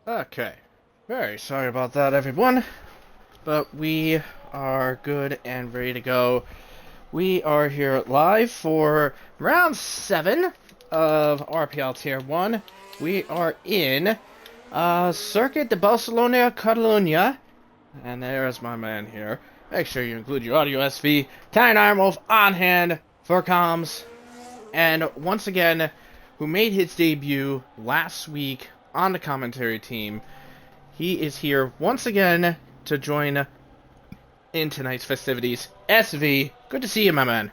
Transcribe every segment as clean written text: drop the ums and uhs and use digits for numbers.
Okay. Very sorry about that, everyone. But we are good and ready to go. We are here live for round 7 of RPL Tier 1. We are in Circuit de Barcelona, Catalunya. And there's my man here. Make sure you include your audio SV. Tyne Ironwolf on hand for comms. And once again, who made his debut last week on the commentary team. He is here once again to join in tonight's festivities. SV, good to see you, my man.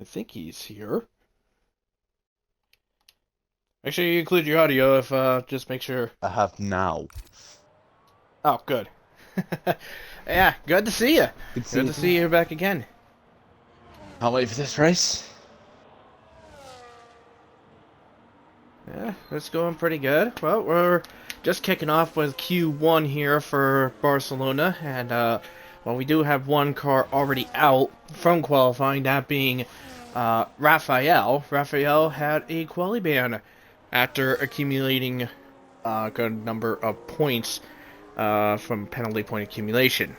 I think he's here. Make sure you include your audio if, just make sure. I have now. Oh, good. Yeah, good to see you. Good Good to see you back again. Can't wait for this race. Yeah, it's going pretty good. Well, we're just kicking off with Q1 here for Barcelona, and well, we do have one car already out from qualifying, that being Raphael. Raphael had a quali ban after accumulating a good number of points from penalty point accumulation.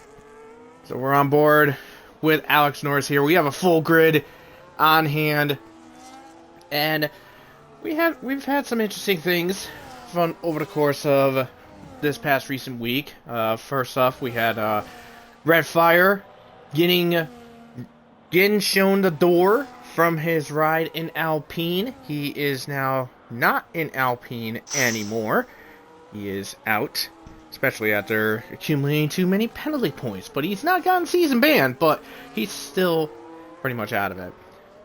So we're on board with Alex Norris here. We have a full grid on hand, and we've had some interesting things from over the course of this past recent week. First off, we had Red Fire getting shown the door from his ride in Alpine. He is now not in Alpine anymore. He is out, especially after accumulating too many penalty points. But he's not gotten season banned, but he's still pretty much out of it.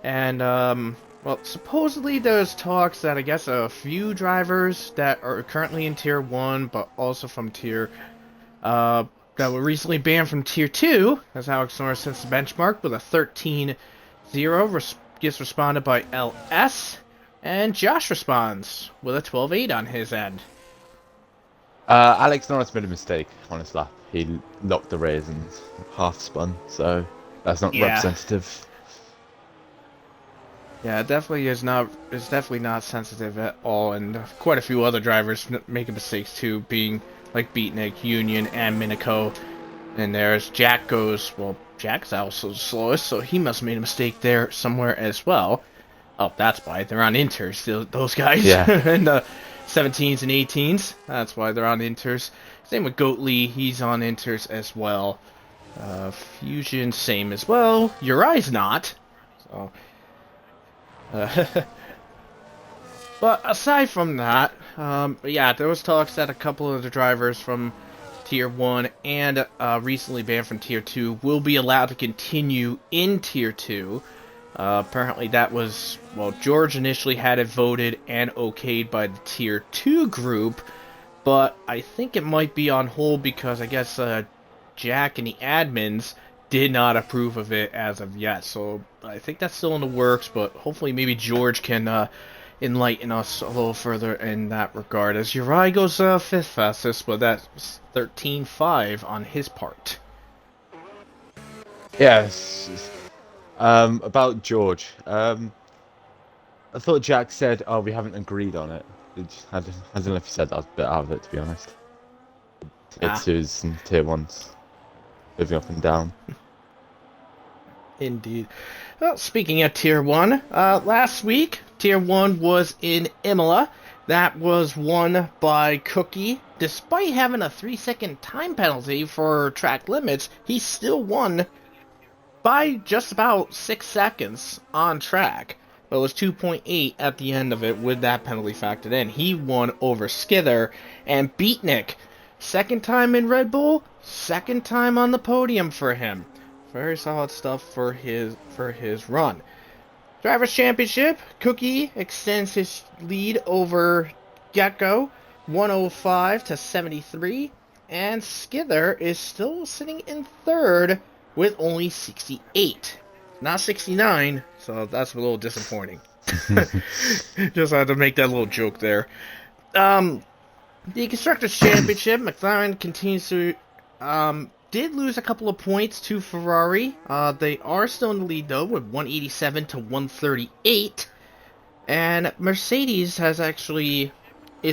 And well, supposedly there's talks that I guess a few drivers that are currently in Tier 1, but also from Tier, that were recently banned from Tier 2, as Alex Norris sets the benchmark with a 13-0, gets responded by LS, and Josh responds with a 12-8 on his end. Alex Norris made a mistake on his lap. He locked the rears and half spun, so that's not representative. Yeah, it definitely is not. It's definitely not sensitive at all, and quite a few other drivers making mistakes too, being like Beatnik, Union, and Minico. And there's Jack goes. Well, Jack's also the slowest, so he must have made a mistake there somewhere as well. Oh, that's why they're on inters. Those guys, Yeah. and the 17s and 18s. That's why they're on inters. Same with Goat Lee. He's on inters as well. Fusion, same as well. Uri's not. So. But aside from that, yeah, there was talks that a couple of the drivers from Tier 1 and recently banned from Tier 2 will be allowed to continue in Tier 2. Apparently that was, well, George initially had it voted and okayed by the Tier 2 group, but I think it might be on hold because I guess Jack and the admins did not approve of it as of yet, so I think that's still in the works, but hopefully maybe George can enlighten us a little further in that regard, as Uri goes 5th fastest, but that's 13.5 on his part. Yes. About George. I thought Jack said, "Oh, we haven't agreed on it." I don't know if he said that. I was a bit out of it, to be honest. Tier 2s and Tier 1s. Moving up and down. Indeed. Well, speaking of Tier 1, last week, Tier 1 was in Imola. That was won by Cookie. Despite having a 3-second time penalty for track limits, he still won by just about 6 seconds on track. But it was 2.8 at the end of it with that penalty factored in. He won over Skither and Beatnik. Second time in Red Bull, second time on the podium for him. Very solid stuff for his run. Drivers' Championship, Cookie extends his lead over Gecko, 105 to 73, and Skither is still sitting in third with only 68. Not 69, so that's a little disappointing. Just had to make that little joke there. The Constructors' Championship, McLaren continues to did lose a couple of points to Ferrari. They are still in the lead though with 187 to 138, and Mercedes is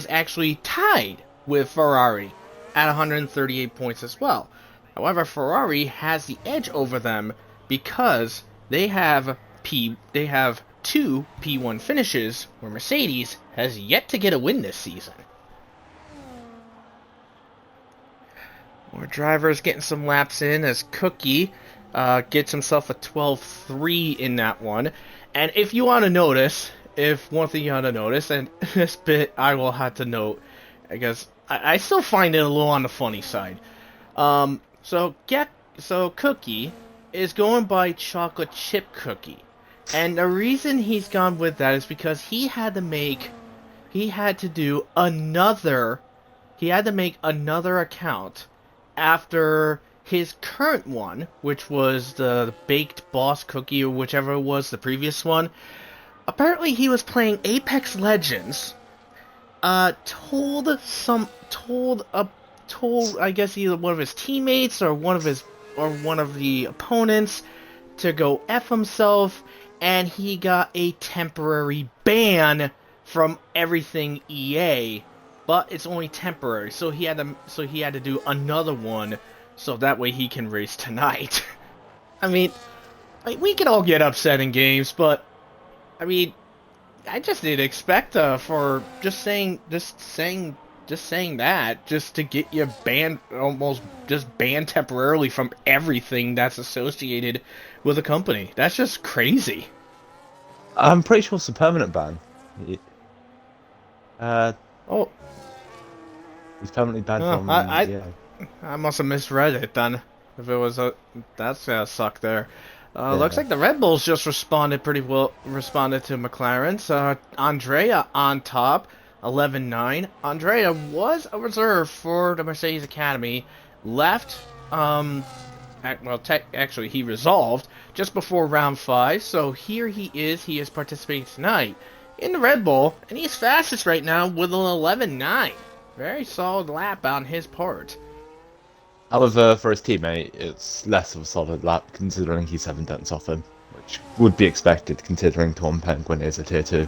actually tied with Ferrari at 138 points as well. However, Ferrari has the edge over them because they have two P1 finishes, where Mercedes has yet to get a win this season. More drivers getting some laps in as Cookie gets himself a 12.3 in that one. And if you want to notice, if one thing you want to notice, and this bit I will have to note, because I still find it a little on the funny side. So Cookie is going by Chocolate Chip Cookie. And the reason he's gone with that is because he had to do another, he had to make another account after his current one, which was the Baked Boss Cookie or whichever it was, the previous one. Apparently he was playing Apex Legends, told I guess either one of his teammates or one of the opponents to go F himself, and he got a temporary ban from everything EA, but it's only temporary. So he had to do another one so that way he can race tonight. I mean, we can all get upset in games, but I mean, I just didn't expect for just saying that just to get you banned, almost just banned temporarily from everything that's associated with a company. That's just crazy. I'm pretty sure it's a permanent ban. Uh, Oh, he's permanently banned oh from yeah. I must have misread it then. If it was a, that's gonna suck there. Looks Yeah. like the Red Bulls just responded to McLaren's. Andrea on top, 11-9. Andrea was a reserve for the Mercedes Academy. Left, actually he resolved just before round 5. So here he is participating tonight in the Red Bull, and he's fastest right now with an 11-9. Very solid lap on his part. However, for his teammate, it's less of a solid lap considering he's 7 tenths off him, which would be expected considering Tom Penguin is a tier 2.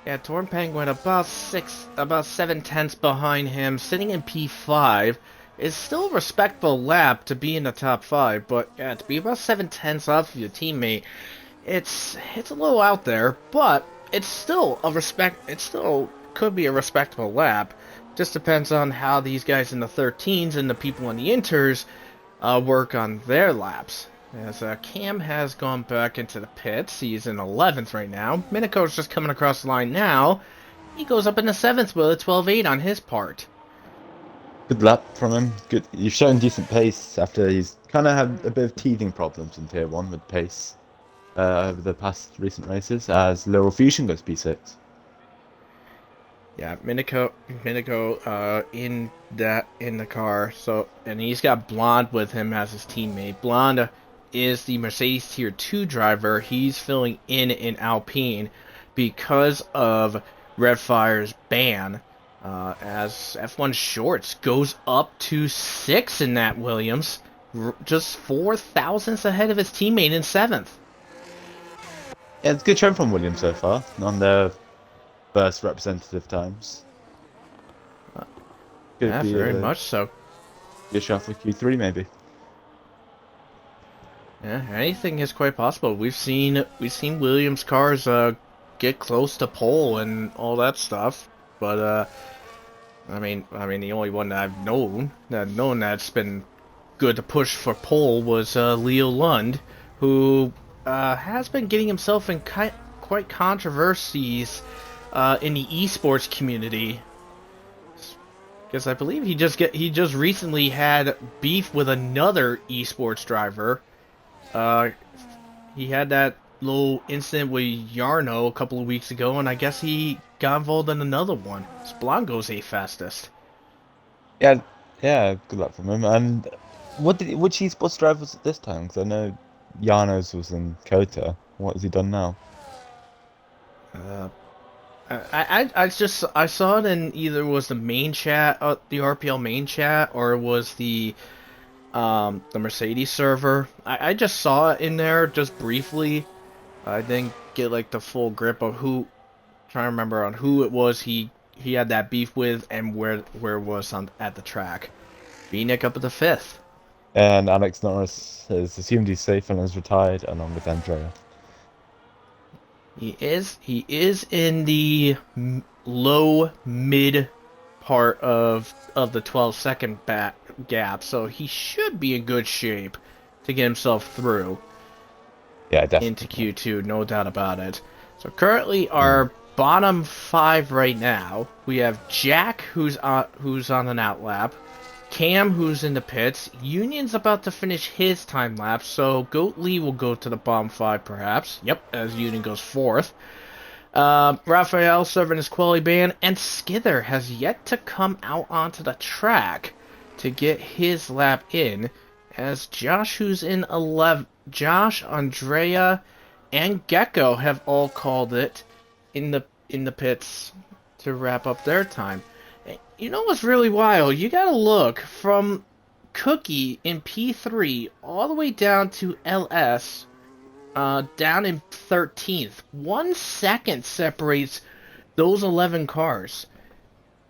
Yeah, Torn Penguin about 7 tenths behind him, sitting in P5. Is still a respectable lap to be in the top 5, but yeah, to be about 7 tenths off of your teammate, it's a little out there, but it's still it still could be a respectable lap. Just depends on how these guys in the 13s and the people in the inters work on their laps. As Cam has gone back into the pits, he's in 11th right now. Minako's just coming across the line now. He goes up in the 7th with a 12.8 on his part. Good lap from him. Good. You've shown decent pace after he's kind of had a bit of teething problems in tier 1 with pace over the past recent races as Laurel Fusion goes P6. Yeah, Minako, in the car. So, and he's got Blonde with him as his teammate. Blonde is the Mercedes Tier 2 driver. He's filling in Alpine because of Redfire's ban. As F1 Shorts goes up to 6 in that Williams, just 4 thousandths ahead of his teammate in 7th. Yeah, it's a good show from Williams so far on their first representative times. Could Yeah, be very a much so. good shot for Q3 maybe. Yeah, anything is quite possible. We've seen Williams cars get close to pole and all that stuff, but I mean the only one that I've known that's been good to push for pole was Leo Lund, who has been getting himself in quite controversies in the esports community. Because I believe he just recently had beef with another esports driver. He had that little incident with Yarno a couple of weeks ago, and I guess he got involved in another one. Splongo's a fastest. Yeah, yeah, good luck from him. And which esports drive was it this time? Because I know Janos was in Kota. What has he done now? Uh, I saw it in either was the main chat, the RPL main chat, or it was the Mercedes server. I just saw it in there just briefly. I didn't get like the full grip of who. Trying to remember on who it was he had that beef with and where it was on at the track. Nick up at the fifth. And Alex Norris has assumed he's safe and has retired along with Andrea. He is in the low mid part of the 12-second back gap, so he should be in good shape to get himself through Yeah, into definitely. Q2, no doubt about it. So currently Mm. our bottom five right now, we have Jack who's on an outlap, Cam who's in the pits, Union's about to finish his time lapse, so Goat Lee will go to the bottom five perhaps. Yep, as Union goes fourth. Raphael serving his quality ban, and Skither has yet to come out onto the track to get his lap in, as Josh, who's in 11, Josh, Andrea, and Gecko have all called it in the pits to wrap up their time. You know what's really wild? You gotta look from Cookie in P3 all the way down to LS down in 13th. 1 second separates those 11 cars.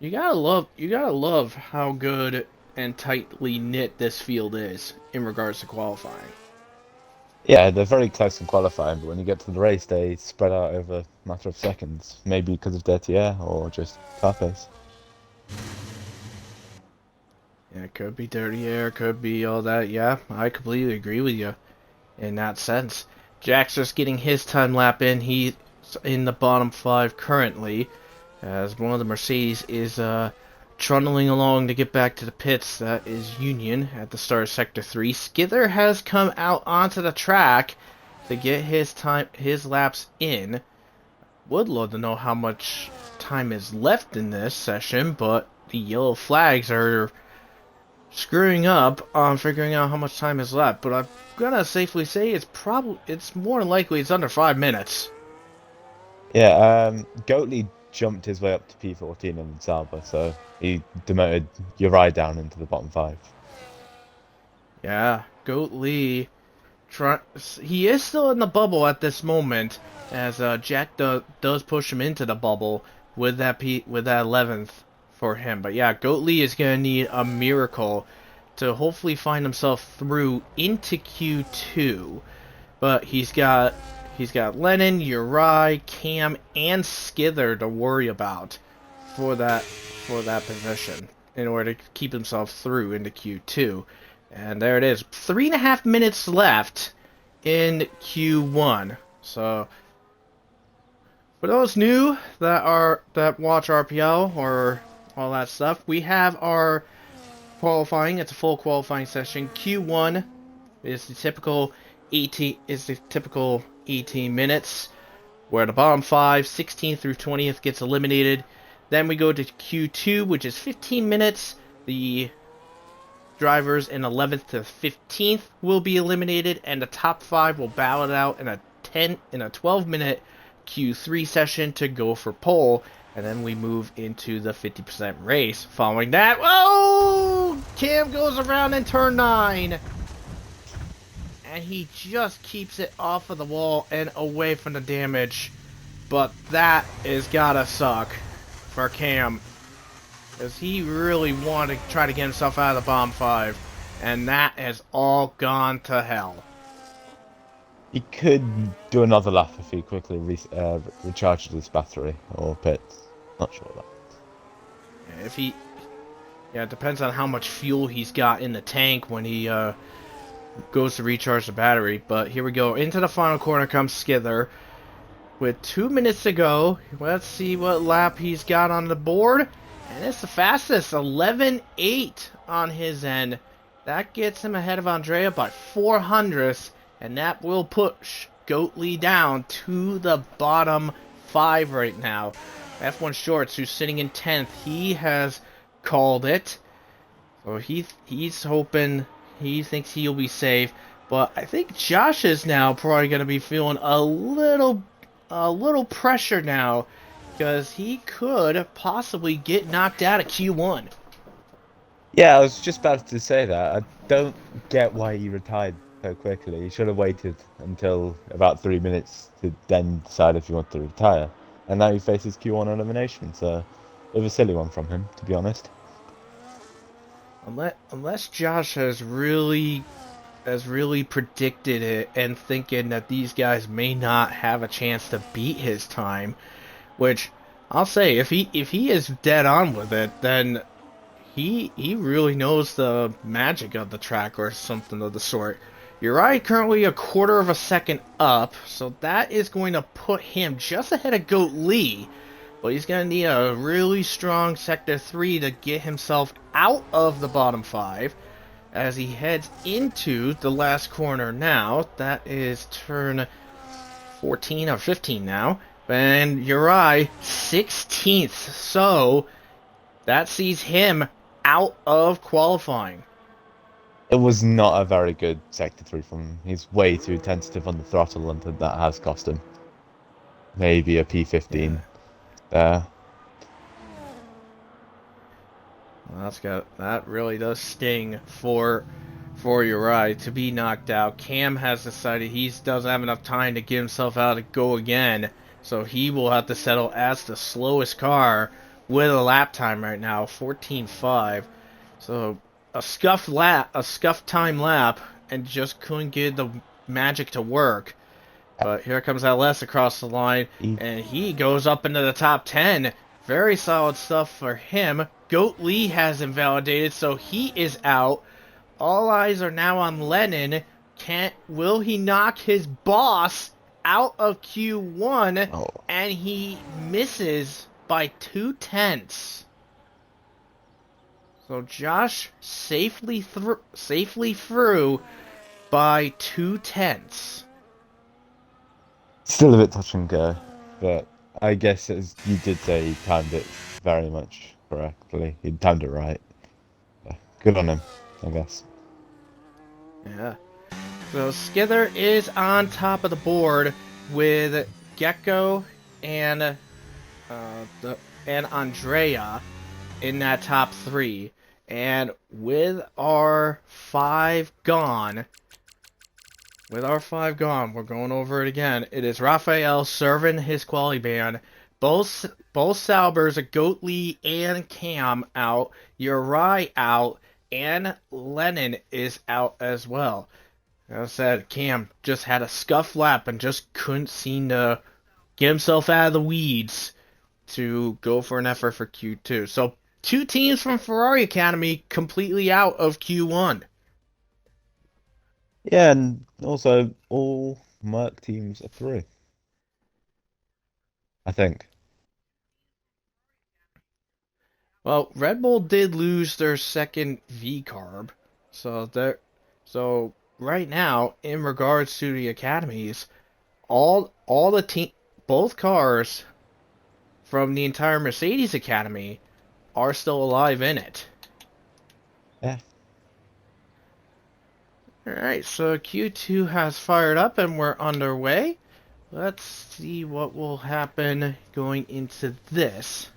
You gotta love how good and tightly knit this field is in regards to qualifying. Yeah, they're very close in qualifying, but when you get to the race, they spread out over a matter of seconds. Maybe because of dirty air or just car pace. Yeah, it could be dirty air, could be all that. Yeah, I completely agree with you in that sense. Jack's just getting his time lap in. He's in the bottom five currently, as one of the Mercedes is trundling along to get back to the pits. That is Union at the start of Sector 3. Skither has come out onto the track to get his laps in. Would love to know how much time is left in this session, but the yellow flags are screwing up on figuring out how much time is left. But I'm gonna safely say it's more likely it's under 5 minutes. Yeah, Goatley jumped his way up to P14 in Sauber, so he demoted Uri down into the bottom five. Yeah, Goat Lee. He is still in the bubble at this moment, as Jack does push him into the bubble with that 11th for him. But yeah, Goat Lee is gonna need a miracle to hopefully find himself through into Q2. But he's got Lennon, Uri, Cam, and Skither to worry about for that position in order to keep himself through into Q2. And there it is. 3.5 minutes left in Q1. So for those new that watch RPL or all that stuff, we have our qualifying. It's a full qualifying session. Q1 is the typical 18 minutes, where the bottom 5, 16th through 20th, gets eliminated. Then we go to Q2, which is 15 minutes. The drivers in 11th to 15th will be eliminated, and the top 5 will battle it out in a 12-minute Q3 session to go for pole. And then we move into the 50% race. Following that, whoa! Cam goes around in turn 9. And he just keeps it off of the wall and away from the damage. But that is gotta suck for Cam, because he really wanted to try to get himself out of the bottom 5. And that has all gone to hell. He could do another lap if he quickly recharges his battery or pits. Not sure that. Yeah, it depends on how much fuel he's got in the tank when he goes to recharge the battery. But here we go. Into the final corner comes Skither. With 2 minutes to go, let's see what lap he's got on the board. And it's the fastest, 11.8 on his end. That gets him ahead of Andrea by 400ths. And that will push Goat Lee down to the bottom 5 right now. F1 Shorts, who's sitting in 10th, he has called it. So he's hoping, he thinks he'll be safe. But I think Josh is now probably going to be feeling a little pressure now. because he could possibly get knocked out of Q1. Yeah, I was just about to say that. I don't get why he retired so quickly. He should have waited until about 3 minutes to then decide if he wanted to retire. And now he faces Q1 elimination, so it was a silly one from him, to be honest. Unless Josh has really predicted it and thinking that these guys may not have a chance to beat his time, which I'll say if he is dead on with it, then he really knows the magic of the track or something of the sort. You're right, currently a quarter of a second up, so that is going to put him just ahead of Goat Lee. But he's going to need a really strong Sector 3 to get himself out of the bottom 5 as he heads into the last corner now. That is turn 14 or 15 now. And Uri 16th. So that sees him out of qualifying. It was not a very good Sector 3 from him. He's way too tentative on the throttle, and that has cost him. Maybe a P15 Yeah. there. Well, that really does sting for Uri to be knocked out. Cam has decided he doesn't have enough time to get himself out to go again, so he will have to settle as the slowest car with a lap time right now, 14.5. So a scuffed time lap, and just couldn't get the magic to work. But here comes LS across the line, He, and he goes up into the top 10. Very solid stuff for him. Goat Lee has invalidated, so he is out. All eyes are now on Lennon. Will he knock his boss out of Q1? oh, And he misses by 2/10. So Josh safely through by 2/10. still a bit touch and go, but I guess as you did say, he timed it very much correctly. He timed it right. Good on him, I guess. Yeah. So Skither is on top of the board with Gecko and and Andrea in that top 3. And with our 5 gone, we're going over it again. It is Raphael serving his quality ban. Both Salbers, Goat Lee and Cam out. Uri out, and Lennon is out as well. As I said, Cam just had a scuff lap and just couldn't seem to get himself out of the weeds to go for an effort for Q2. So 2 teams from Ferrari Academy completely out of Q1. Yeah, and also all Merc teams are through, I think. Well, Red Bull did lose their second V carb, so right now, in regards to the academies, all the team, both cars from the entire Mercedes Academy are still alive in it. Yeah. Alright, so Q2 has fired up and we're underway. Let's see what will happen going into this.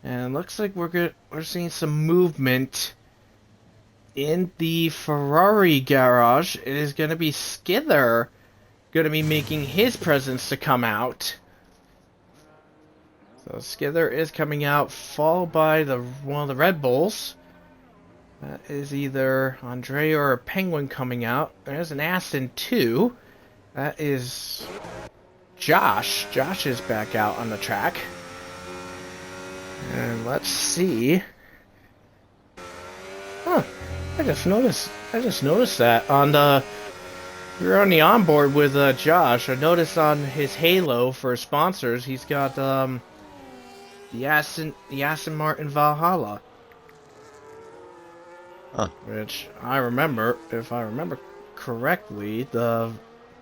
And it looks like we're seeing some movement in the Ferrari garage. It is going to be Skither going to be making his presence to come out. So Skither is coming out, followed by one of the Red Bulls. That is either Andre or a Penguin coming out. There's an Aston too. That is Josh. Josh is back out on the track. And let's see. Huh. I just noticed that on the you're on the onboard with Josh. I noticed on his halo for sponsors, he's got the Aston Martin Valhalla. Huh. Which if I remember correctly, the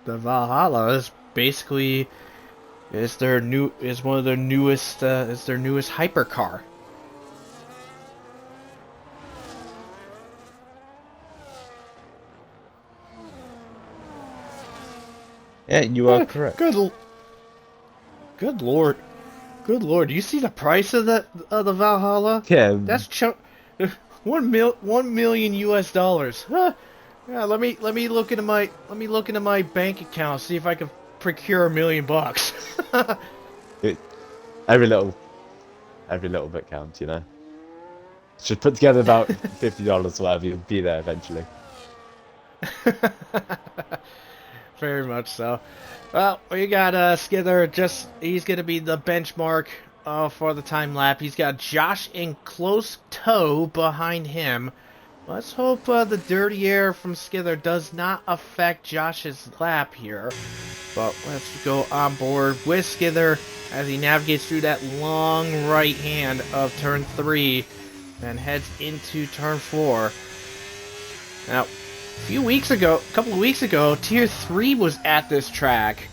Valhalla is basically is one of their newest is their newest hypercar. Yeah, you are correct. Good lord, Good lord, do you see the price of the Valhalla? Yeah, That's 1 million US dollars. Huh. Yeah, let me look into my bank account, see if I can procure $1 million. it, every little bit counts, you know. Should put together about $50 or whatever. You'll be there eventually. Very much so. Well, we got Skither. He's gonna be the benchmark for the time lap. He's got Josh in close tow behind him. Let's hope the dirty air from Skither does not affect Josh's lap here. But let's go on board with Skither as he navigates through that long right hand of turn 3 and heads into turn 4. Now, a couple of weeks ago, Tier 3 was at this track,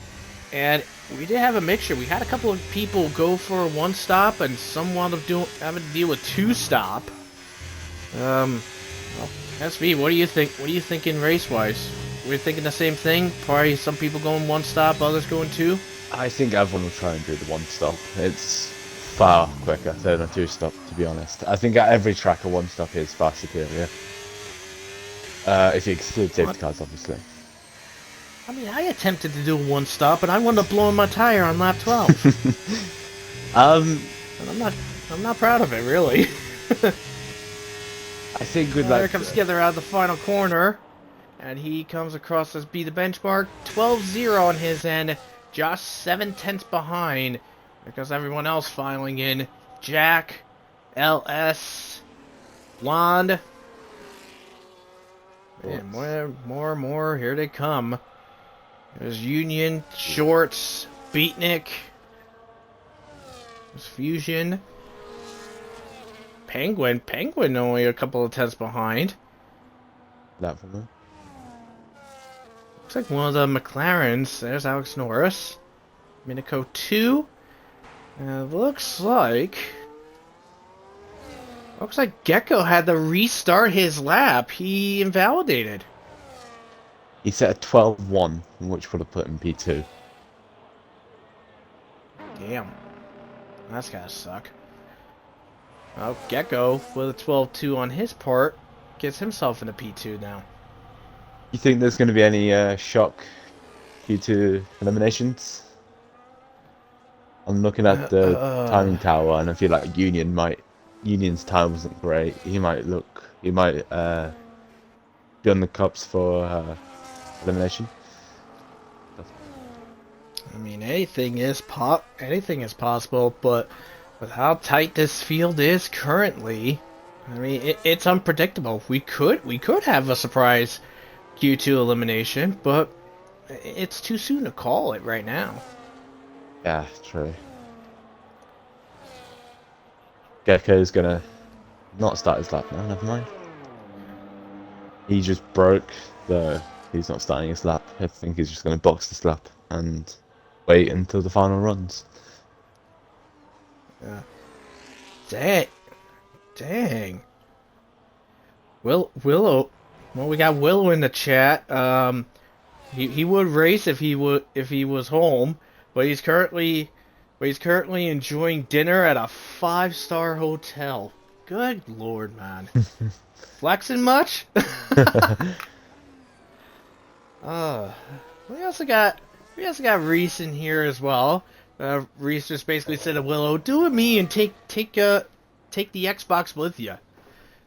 and we did have a mixture. We had a couple of people go for one stop, and some wound up having to deal with 2 stop. Well, SV, what do you think? What are you thinking race-wise? We're thinking the same thing? Probably some people going 1 stop, others going 2? I think everyone will try and do the 1 stop. It's far quicker than a 2 stop, to be honest. I think at every track a 1 stop is far superior. If you exclude safety cars, obviously. I mean, I attempted to do a 1 stop, and I wound up blowing my tire on lap 12. And I'm not proud of it, really. I think good luck. Here comes Skither out of the final corner, and he comes across as be the benchmark. 12-0 on his end. Josh 7/10 behind, because everyone else filing in. Jack, LS, Blonde. And more, here they come. There's Union, Shorts, Beatnik. There's Fusion. Penguin only a couple of tenths behind. That for me. Looks like one of the McLarens. There's Alex Norris. Minico 2. And it looks like Gecko had to restart his lap. He invalidated. He set a 12-1, which would have put him P2. Damn. That's gotta suck. Well, Gecko, with a 12-2 on his part, gets himself in a P2 now. You think there's going to be any shock Q2 eliminations? I'm looking at the timing tower, and I feel like Union's time wasn't great. He might be on the cups for elimination. I mean, anything is possible, but with how tight this field is currently, I mean, it's unpredictable. We could have a surprise Q2 elimination, but it's too soon to call it right now. Yeah, true. Gecko's gonna not start his lap now, never mind. He just broke, he's not starting his lap. I think he's just gonna box this lap and wait until the final runs. Yeah. Dang. Willow. Well, we got Willow in the chat. He would race if he was home, but he's currently enjoying dinner at a 5-star hotel. Good lord, man. Flexing much? We also got Reese in here as well. Reese just basically said to Willow, "Do it me and take the Xbox with you."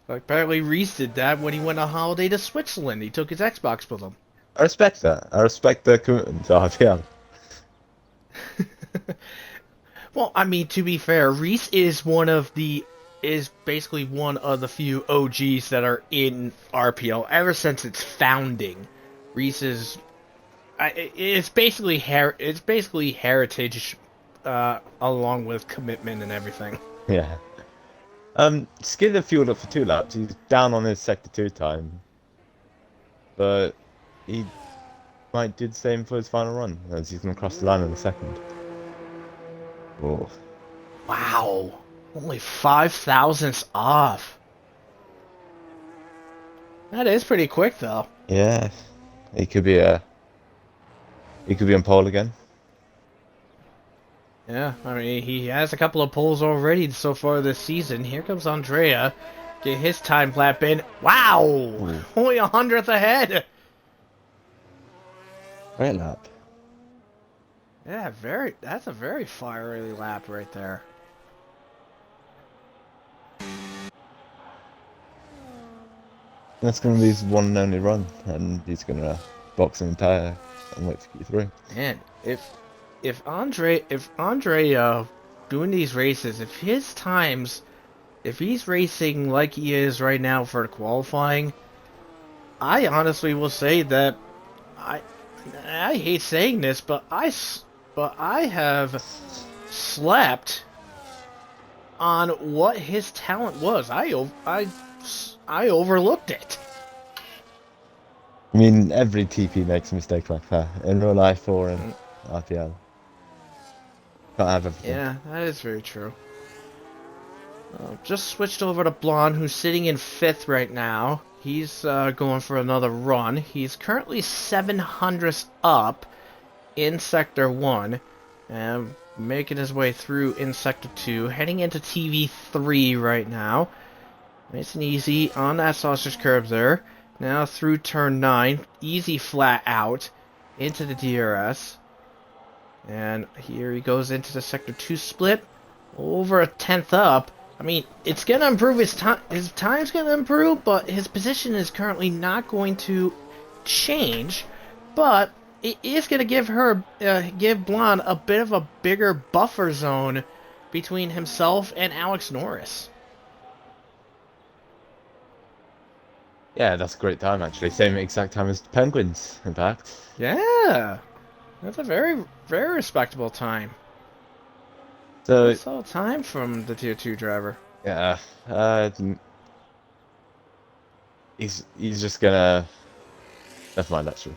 Apparently, Reese did that when he went on holiday to Switzerland. He took his Xbox with him. I respect that. I respect the commitment to RPL. Well, I mean, to be fair, Reese is basically one of the few OGs that are in RPL ever since its founding. Reese is, it's basically heritage, along with commitment and everything. Yeah. Skidder fueled up for 2 laps. He's down on his sector 2 time, but he might do the same for his final run, as he's going to cross the line in a second. Oh. Wow, only 5 thousandths off. That is pretty quick, though. Yeah, he could be on pole again. Yeah, I mean, he has a couple of poles already so far this season. Here comes Andrea. Get his time lap in. Wow! Ooh, Only 100th ahead! great lap. Yeah, that's a very fiery lap right there. That's going to be his one and only run, and he's going to box an entire and wait for Q3. Man, if Andre doing these races, if he's racing like he is right now for the qualifying, I honestly will say that I I hate saying this, but I have slept on what his talent was. I overlooked it. I mean, every TP makes a mistake like that in real life or in Mm, RPL. Can't have everything. yeah, that is very true. Just switched over to Blonde, who's sitting in 5th right now. He's going for another run. He's currently 700ths up in Sector 1. And making his way through in Sector 2. Heading into TV3 right now. Nice and easy on that sausage curve there. Now through turn 9. Easy flat out into the DRS. And here he goes into the Sector 2 split. Over a 10th up. I mean, it's going to improve his time. His time's going to improve, but his position is currently not going to change. But it is going to give Blonde a bit of a bigger buffer zone between himself and Alex Norris. Yeah, that's a great time actually. Same exact time as the Penguins, in fact. Yeah, that's a very, very respectable time. So, Good solid time from the Tier 2 driver. yeah, uh, he's just gonna. Never mind, actually.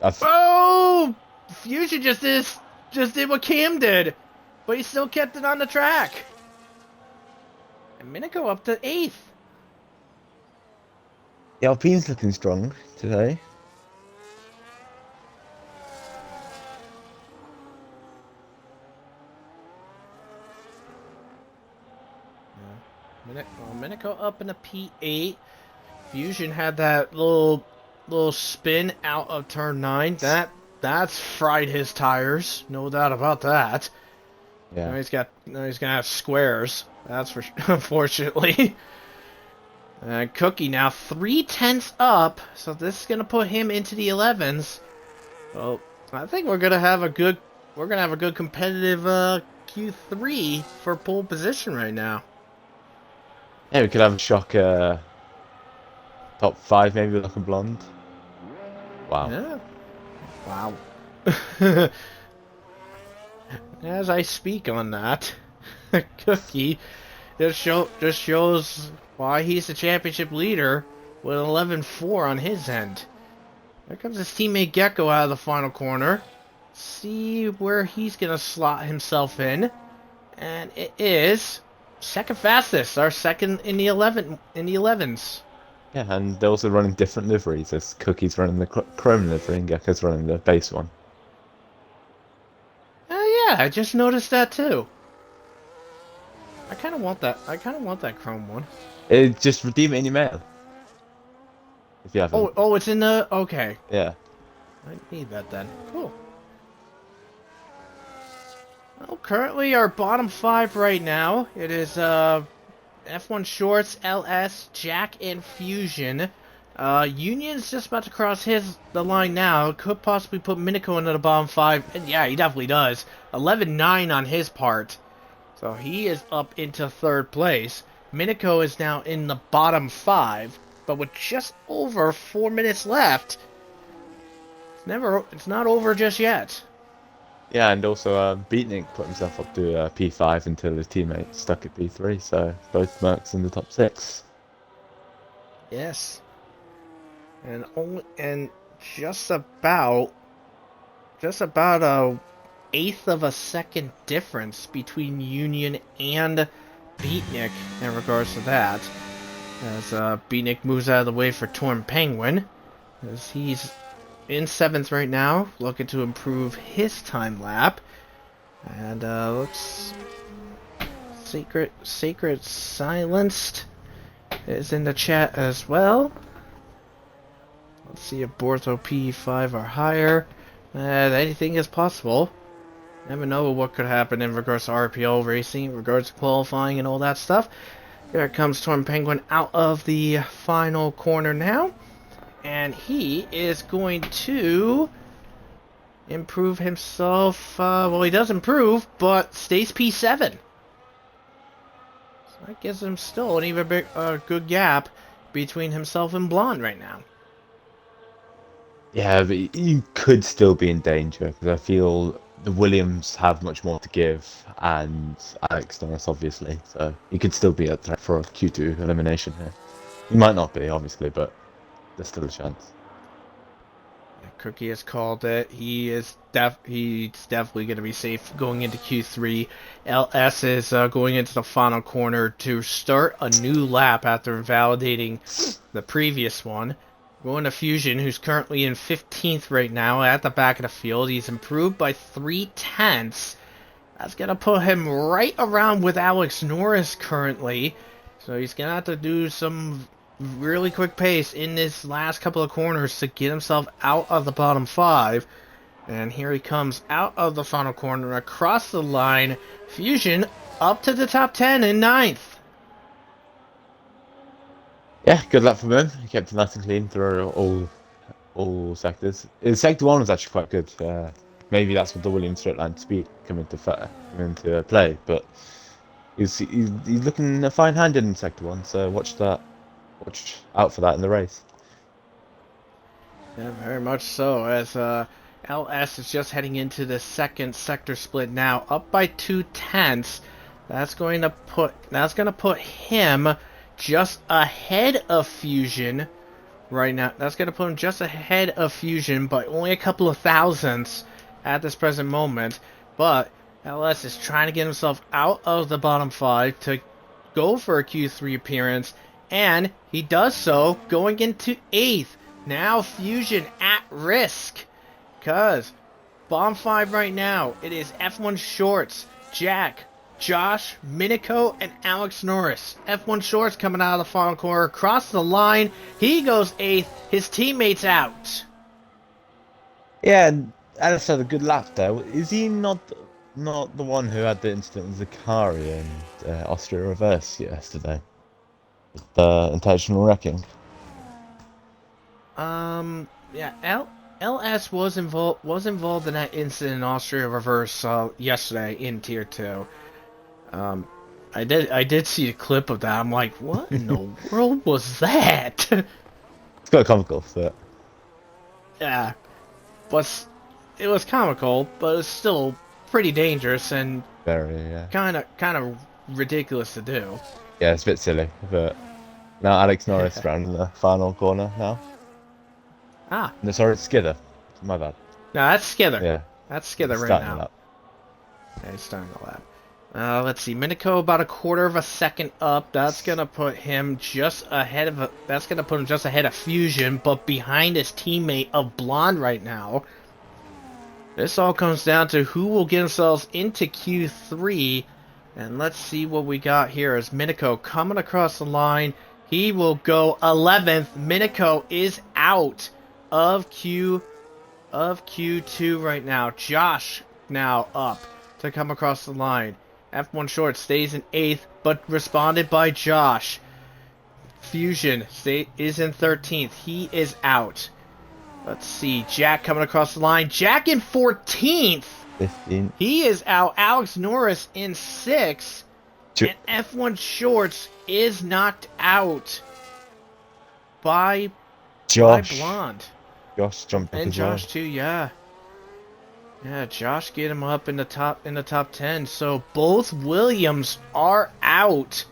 I've Oh! Fusion just did what Cam did, but he still kept it on the track. And Minico up to 8th. the Alpine's looking strong today. Minico up in a P8. Fusion had that little spin out of turn 9. That's fried his tires, no doubt about that. Yeah. Now he's gonna have squares. That's for unfortunately. And Cookie now 3/10 up, so this is gonna put him into the 11s. Well, I think we're gonna have a good competitive Q3 for pole position right now. Yeah, we could have a shock top 5 maybe like a blonde. Wow. Yeah. Wow. As I speak on that, Cookie just shows why he's the championship leader with 11-4 on his end. There comes his teammate Gecko out of the final corner. See where he's gonna slot himself in, and it is second fastest, our second in the 11s. Yeah, and they're also running different liveries. There's Cookie's running the chrome livery and Gecko's running the base one. Oh yeah, I just noticed that too. I kind of want that. I kind of want that chrome one. Just redeem it in your mail. If you haven't. Oh, it's in the... Okay. Yeah. I need that then. Cool. Well, currently our bottom 5 right now. It is F1 Shorts, LS, Jack, and Fusion. Union's just about to cross the line now. Could possibly put Minico into the bottom 5. And yeah, he definitely does. 11-9 on his part. So he is up into 3rd place. Minico is now in the bottom 5. But with just over 4 minutes left, it's not over just yet. Yeah, and also Beatnik put himself up to P5 until his teammate stuck at P3, so both Mercs in the top 6. Yes. And just about a eighth of a second difference between Union and Beatnik in regards to that. As Beatnik moves out of the way for Torn Penguin, as he's in 7th right now, looking to improve his time lap. And looks Sacred Silenced is in the chat as well. Let's see if Bortho P5 or higher. Anything is possible. Never know what could happen in regards to RPL racing, in regards to qualifying and all that stuff. Here comes Torn Penguin out of the final corner now. And he is going to improve himself. Well, he does improve, but stays P7. So that gives him still an even good gap between himself and Blonde right now. Yeah, but you could still be in danger because I feel the Williams have much more to give, and Alex Norris obviously, so he could still be a threat for a Q2 elimination here. He might not be, obviously, but there's still a chance. Cookie has called it. He's definitely going to be safe going into Q3. LS is going into the final corner to start a new lap after validating the previous one. Going to Fusion, who's currently in 15th right now at the back of the field. He's improved by 3/10. That's going to put him right around with Alex Norris currently. So he's going to have to do some really quick pace in this last couple of corners to get himself out of the bottom 5. And here he comes out of the final corner, across the line. Fusion up to the top 10 in 9th. Yeah, good luck for him. He kept it nice and clean through all sectors. Sector 1 was actually quite good. Maybe that's what the Williams straight line speed come into play, but he's looking fine-handed in Sector 1, so watch out for that in the race. Yeah, very much so, as LS is just heading into the second sector split now, up by 2/10. That's going to put him just ahead of Fusion right now. That's going to put him just ahead of Fusion by only a couple of thousandths at this present moment. But LS is trying to get himself out of the bottom 5 to go for a Q3 appearance, and he does so going into 8th. Now Fusion at risk, because bottom 5 right now, it is F1 Shorts, Jack, Josh, Minico, and Alex Norris. F1 Shorts coming out of the final corner, across the line. He goes 8th. His teammate's out. Yeah, and Alex had a good lap there. Is he not the one who had the incident with Zakari and Austria reverse yesterday? The intentional wrecking. Yeah, LS was involved in that incident in Austria reverse yesterday in Tier 2. I did see a clip of that. I'm like, what in the world was that? It's quite comical, so. Yeah, but it was comical, but it's still pretty dangerous and Very, yeah. kind of ridiculous to do. Yeah, it's a bit silly, but now Alex Norris round in the final corner now. Ah, No, sorry, it's Skidder. My bad. no, that's Skither. Yeah. That's Skither right Starting now. it up. Yeah, he's starting the lap. Let's see, Minico about a quarter of a second up. That's gonna put him just ahead of. That's gonna put him just ahead of Fusion, but behind his teammate of Blonde right now. This all comes down to who will get themselves into Q3, and let's see what we got here. As Minico coming across the line, he will go 11th. Minico is out of Q2 right now. Josh now up to come across the line. F1 Short stays in 8th, but responded by Josh. Fusion is in 13th. He is out. Let's see. Jack coming across the line. Jack in 14th. 15. He is out. Alex Norris in 6th. And F1 Shorts is knocked out by Blonde. Josh jumped up And as well. Josh too, yeah. Yeah, Josh get him up in the top 10. So both Williams are out.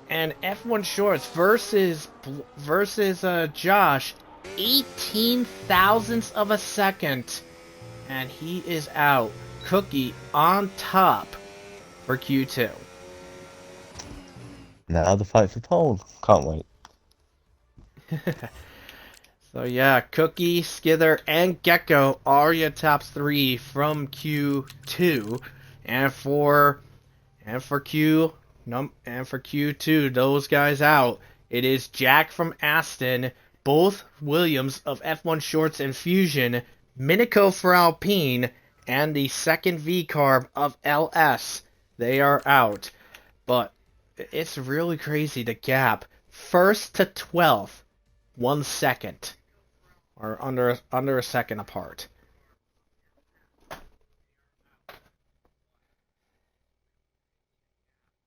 And F1 Shorts versus Josh, 18 thousandths of a second. And he is out. Cookie on top for Q2. Now the fight for pole. Can't wait. So yeah, Cookie, Skither, and Gecko are your top three from Q2, and for Q2, those guys out. It is Jack from Aston, both Williams of F1 Shorts and Fusion, Minico for Alpine, and the second V carb of LS. They are out. But it's really crazy the gap. First to 12th, 1 second. Or under a second apart. I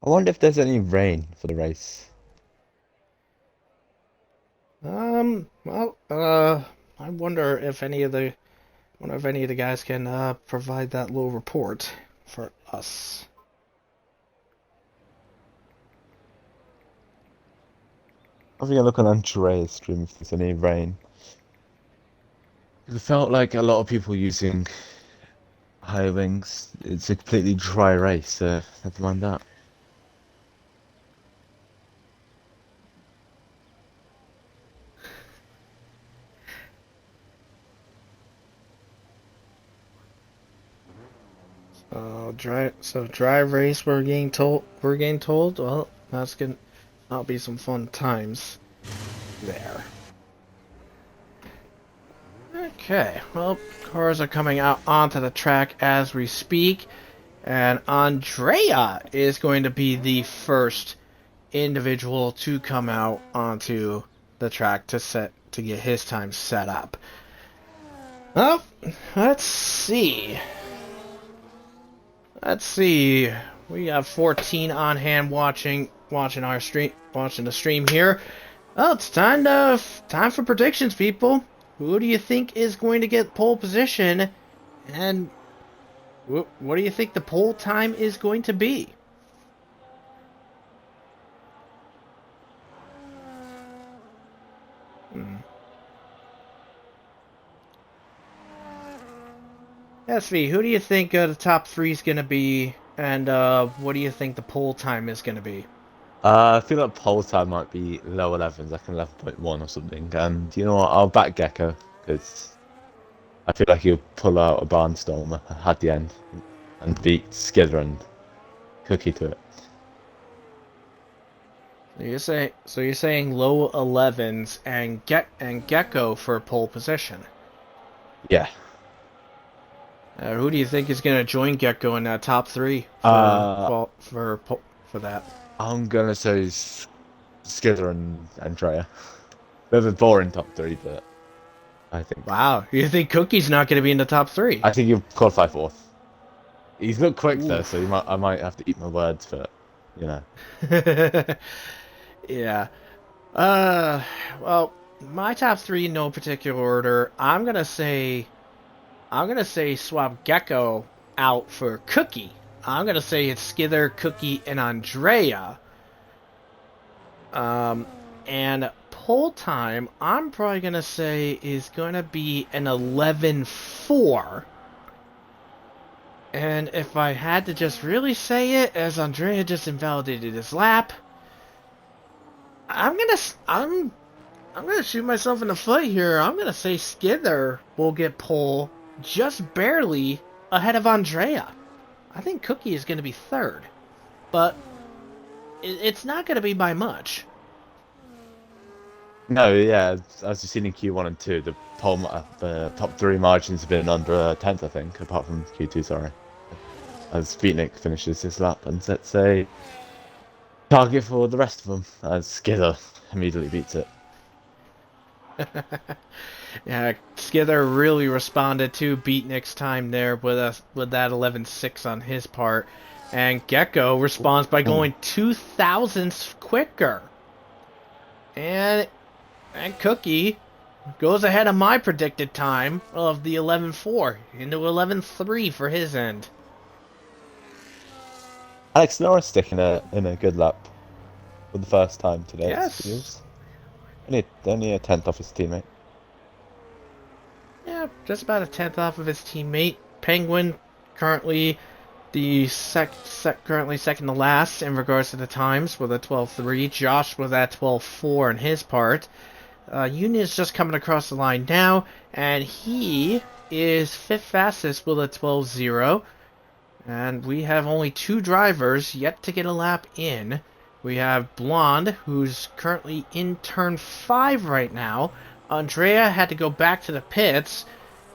wonder if there's any rain for the race. I wonder if any of the guys can provide that little report for us. I think I look on Andrea's stream if there's any rain. It felt like a lot of people using high wings. It's a completely dry race, so never mind that. Dry race. We're getting told. Well, that'll be some fun times there. Okay. Well, cars are coming out onto the track as we speak, and Andrea is going to be the first individual to come out onto the track to get his time set up. Well, let's see. We got 14 on hand watching the stream here. Well, it's time for predictions, people. Who do you think is going to get pole position, and what do you think the pole time is going to be? SV, who do you think the top three is going to be, and what do you think the pole time is going to be? I feel like pole time might be low 11s, like 11.1 or something. And you know what? I'll back Gecko because I feel like he'll pull out a barnstormer at the end and beat Skidder and Cookie to it. So you're saying low 11s and Gecko for pole position. Yeah. Who do you think is going to join Gecko in that top three for that? I'm gonna say Skidder and Andrea. They're the boring top three, but I think. Wow, you think Cookie's not going to be in the top three? I think he'll qualify fourth. He's not quick though, so I might have to eat my words, but you know. Yeah. Well, my top three in no particular order. I'm gonna say swap Gecko out for Cookie. I'm gonna say it's Skither, Cookie, and Andrea. And pole time, I'm probably gonna say is gonna be an 11:4. And if I had to just really say it, as Andrea just invalidated his lap, I'm gonna shoot myself in the foot here. I'm gonna say Skither will get pole just barely ahead of Andrea. I think Cookie is gonna be third, but it's not gonna be by much. No, yeah, as you've seen in Q1 and 2, the top three margins have been under a tenth, I think, apart from Q2, sorry. As Beatnik finishes his lap and sets a target for the rest of them, as Skidder immediately beats it. Yeah, Skither really responded to Beatnik's time there with that 11.6 on his part, and Gecko responds by going 2 thousandths quicker. And Cookie goes ahead of my predicted time of the 11.4 into 11.3 for his end. Alex Norris sticking in a good lap for the first time today. Yes. Only a tenth off his teammate. Yeah, just about a tenth off of his teammate. Penguin currently currently second to last in regards to the times with a 12.3. Josh was at 12.4 in his part. Union is just coming across the line now, and he is fifth fastest with a 12.0. And we have only two drivers yet to get a lap in. We have Blonde, who's currently in turn 5 right now. Andrea had to go back to the pits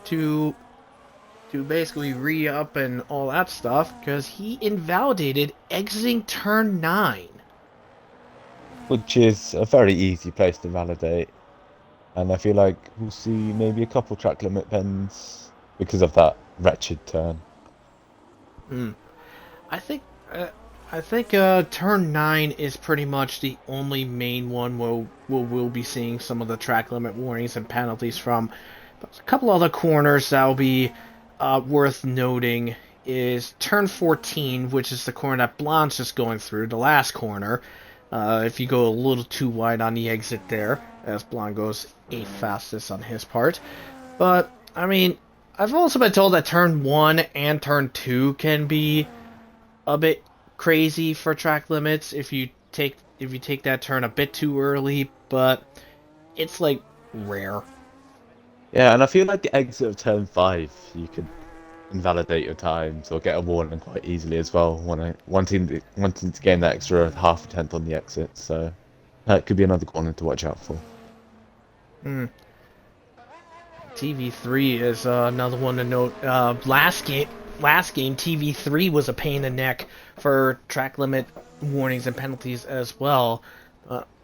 to basically re-up and all that stuff because he invalidated exiting turn 9. Which is a very easy place to validate. And I feel like we'll see maybe a couple track limit pens because of that wretched turn. Hmm. I think uh, I think turn 9 is pretty much the only main one where we'll be seeing some of the track limit warnings and penalties from. But a couple other corners that'll be worth noting is turn 14, which is the corner that Blonde's just going through, the last corner. If you go a little too wide on the exit there, as Blonde goes 8th fastest on his part. But, I mean, I've also been told that turn 1 and turn 2 can be a bit crazy for track limits if you take that turn a bit too early, but it's like rare. Yeah, and I feel like the exit of turn 5, you could invalidate your times or get a warning quite easily as well wanting to gain that extra half a tenth on the exit. So that could be another corner to watch out for. Hmm. TV3 is another one to note. Last game, TV3 was a pain in the neck for track limit warnings and penalties as well.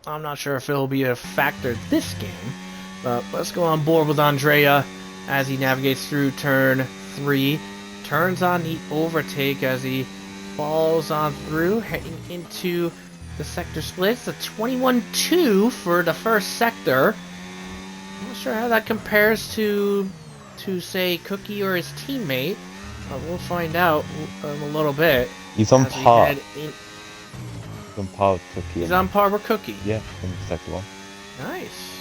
I'm not sure if it'll be a factor this game. But let's go on board with Andrea as he navigates through turn 3. Turns on the overtake as he falls on through, heading into the sector splits. A 21-2 for the first sector. Not sure how that compares to say Cookie or his teammate. We'll find out in a little bit. He's on As we par. head in. He's on par with Cookie. He's on par with Cookie. Yeah, in the second one. Nice.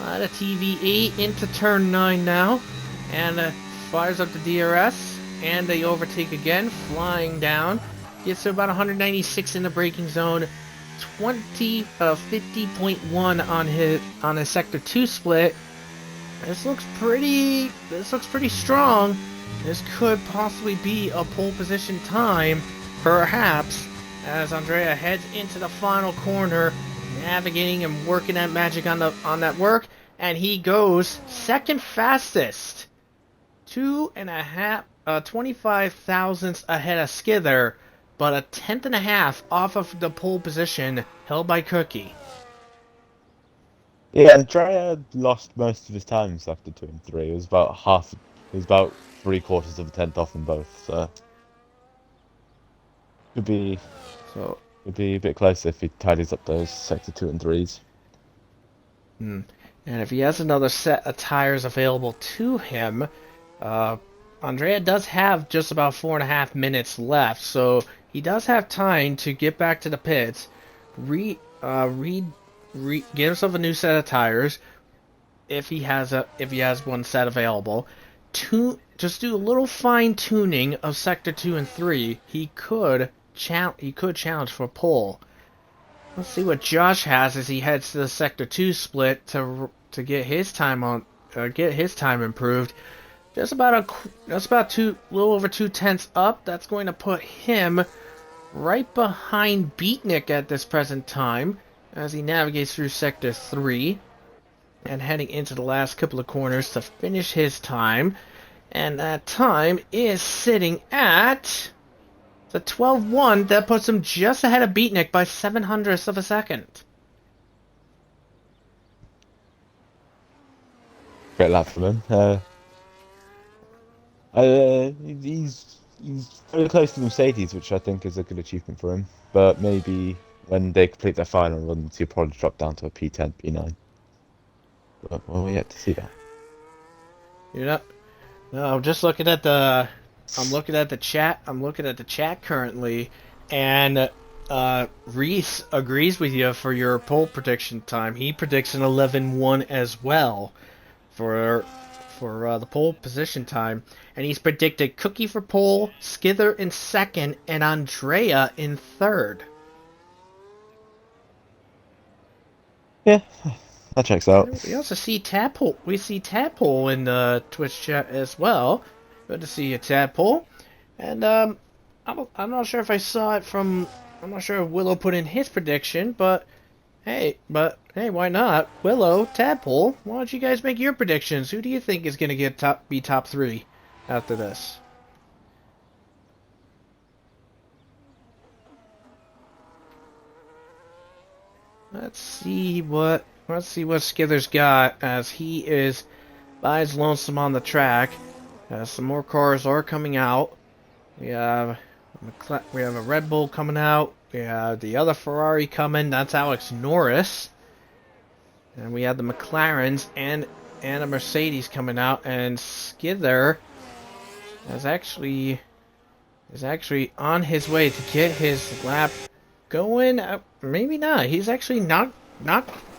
Out of TV8 into turn 9 now. And fires up the DRS. And they overtake again, flying down. Gets to about 196 in the braking zone. 50.1 on his sector 2 split. This looks pretty strong. This could possibly be a pole position time, perhaps, as Andrea heads into the final corner, navigating and working that magic on that work, and he goes second fastest. 25 thousandths ahead of Skither, but a tenth and a half off of the pole position held by Cookie. Yeah, and Dryad lost most of his times after 2 and 3. It was about half. It was about 3/4 of a tenth off in both. So could be So, could be a bit closer if he tidies up those sector 2 and 3s. and if he has another set of tires available to him, Andrea does have just about 4.5 minutes left, so he does have time to get back to the pits, get himself a new set of tires if he has one set available. Just do a little fine tuning of sector 2 and 3. He could challenge for pole. Let's see what Josh has as he heads to the sector 2 split to get his time improved. Just about little over 2/10 up. That's going to put him right behind Beatnik at this present time as he navigates through sector 3 and heading into the last couple of corners to finish his time. And that time is sitting at the 12-1. That puts him just ahead of Beatnik by 0.07 of a second. Great lap from him. He's very close to the Mercedes, which I think is a good achievement for him. But maybe when they complete their final runs, he'll probably drop down to a P10, P9. But we're yet to see that. You're not. No, I'm just looking at the. I'm looking at the chat. I'm looking at the chat currently, and Reese agrees with you for your pole prediction time. He predicts an 11-1 as well for the pole position time, and he's predicted Cookie for pole, Skither in second, and Andrea in third. Yeah, That checks out. We also see Tadpole. We see Tadpole in the Twitch chat as well. Good to see you, Tadpole. And I'm not sure if I saw it from. I'm not sure if Willow put in his prediction, but hey, why not? Willow, Tadpole, why don't you guys make your predictions? Who do you think is gonna be top three after this? Let's see what Skither's got as he is by his lonesome on the track. Some more cars are coming out. We have we have a Red Bull coming out. We have the other Ferrari coming. That's Alex Norris. And we have the McLarens and a Mercedes coming out. And Skither is actually on his way to get his lap going. Maybe not. He's actually not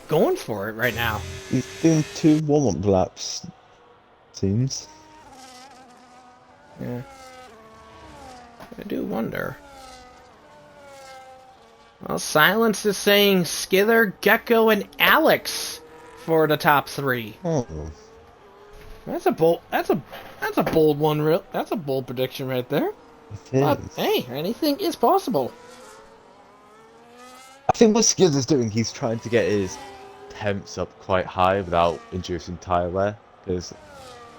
going for it right now. He's doing 2 warm-up laps, seems. Yeah. I do wonder. Well, Silence is saying Skither, Gecko, and Alex for the top 3. Oh. That's a bold one. That's a bold prediction right there. But hey, anything is possible. I think what Skids is doing, he's trying to get his temps up quite high without inducing tyre wear. Because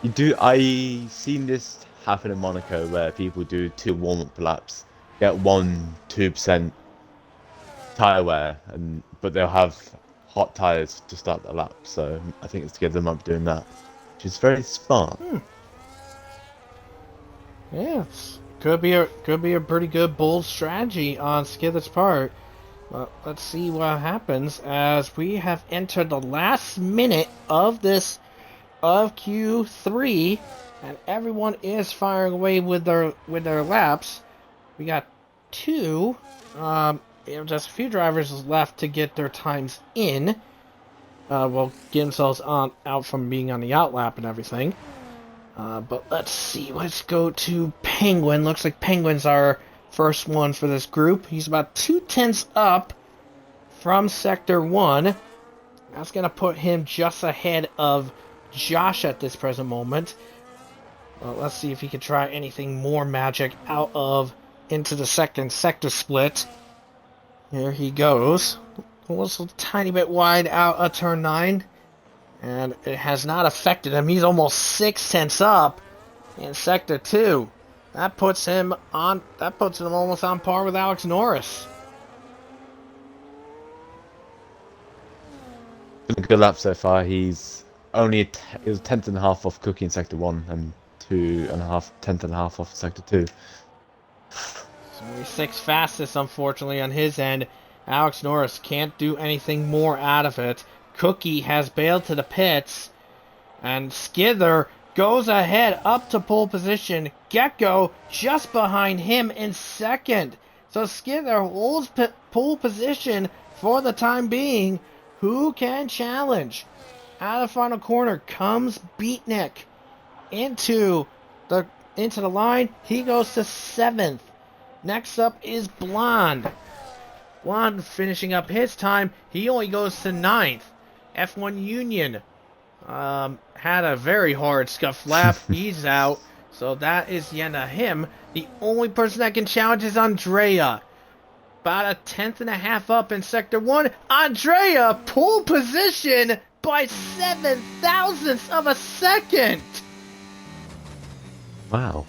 I seen this happen in Monaco where people do 2 warm-up laps, get 2% tyre wear, but they'll have hot tyres to start the lap. So I think it's to get them up doing that, which is very smart. Yes, could be a pretty good bold strategy on Skither's part. Well, let's see what happens as we have entered the last minute of Q3, and everyone is firing away with their laps. We got just a few drivers left to get their times in. Well, get themselves out from being on the out lap and everything. But let's see. Let's go to Penguin. Looks like Penguin's our first one for this group. He's about 2/10 up from Sector 1. That's going to put him just ahead of Josh at this present moment. Let's see if he can try anything more magic out of into the second sector split. Here he goes. Almost a tiny bit wide out of turn 9. And it has not affected him. He's almost 6/10 up in Sector 2. That puts him almost on par with Alex Norris. Been a good lap so far. He's only he was 10th and a half off Cookie in Sector 1 and 10th and a half off Sector 2. So he's 6th fastest, unfortunately, on his end. Alex Norris can't do anything more out of it. Cookie has bailed to the pits, and Skither goes ahead up to pole position. Gecko just behind him in second. So Skither holds pole position for the time being. Who can challenge? Out of the final corner comes Beatnik into the line. He goes to 7th. Next up is Blonde. Blonde finishing up his time. He only goes to 9th. F1 Union had a very hard scuff lap. He's out. So that is the end of him. The only person that can challenge is Andrea. About a 10th and a half up in Sector 1. Andrea, pole position by 7 thousandths of a second. Wow.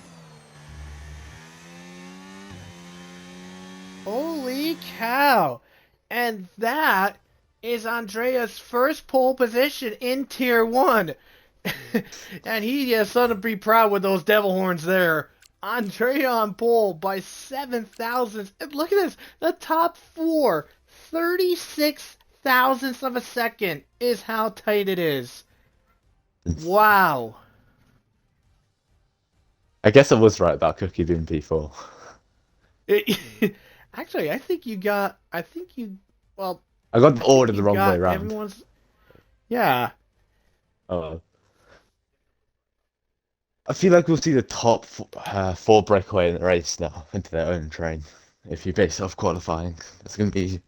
Holy cow. And that is Andrea's first pole position in Tier 1. And he has something to be proud with those devil horns there. Andrea on pole by 7 thousandths. And look at this. The top 4, 36 thousandths of a second is how tight it is. Wow. I guess I was right about Cookie being P4. Actually, I think you, well... I got the order the wrong way around. Everyone's... Yeah. Oh. I feel like we'll see the top 4 breakaway in the race now into their own train. If you base it off qualifying, there's going to be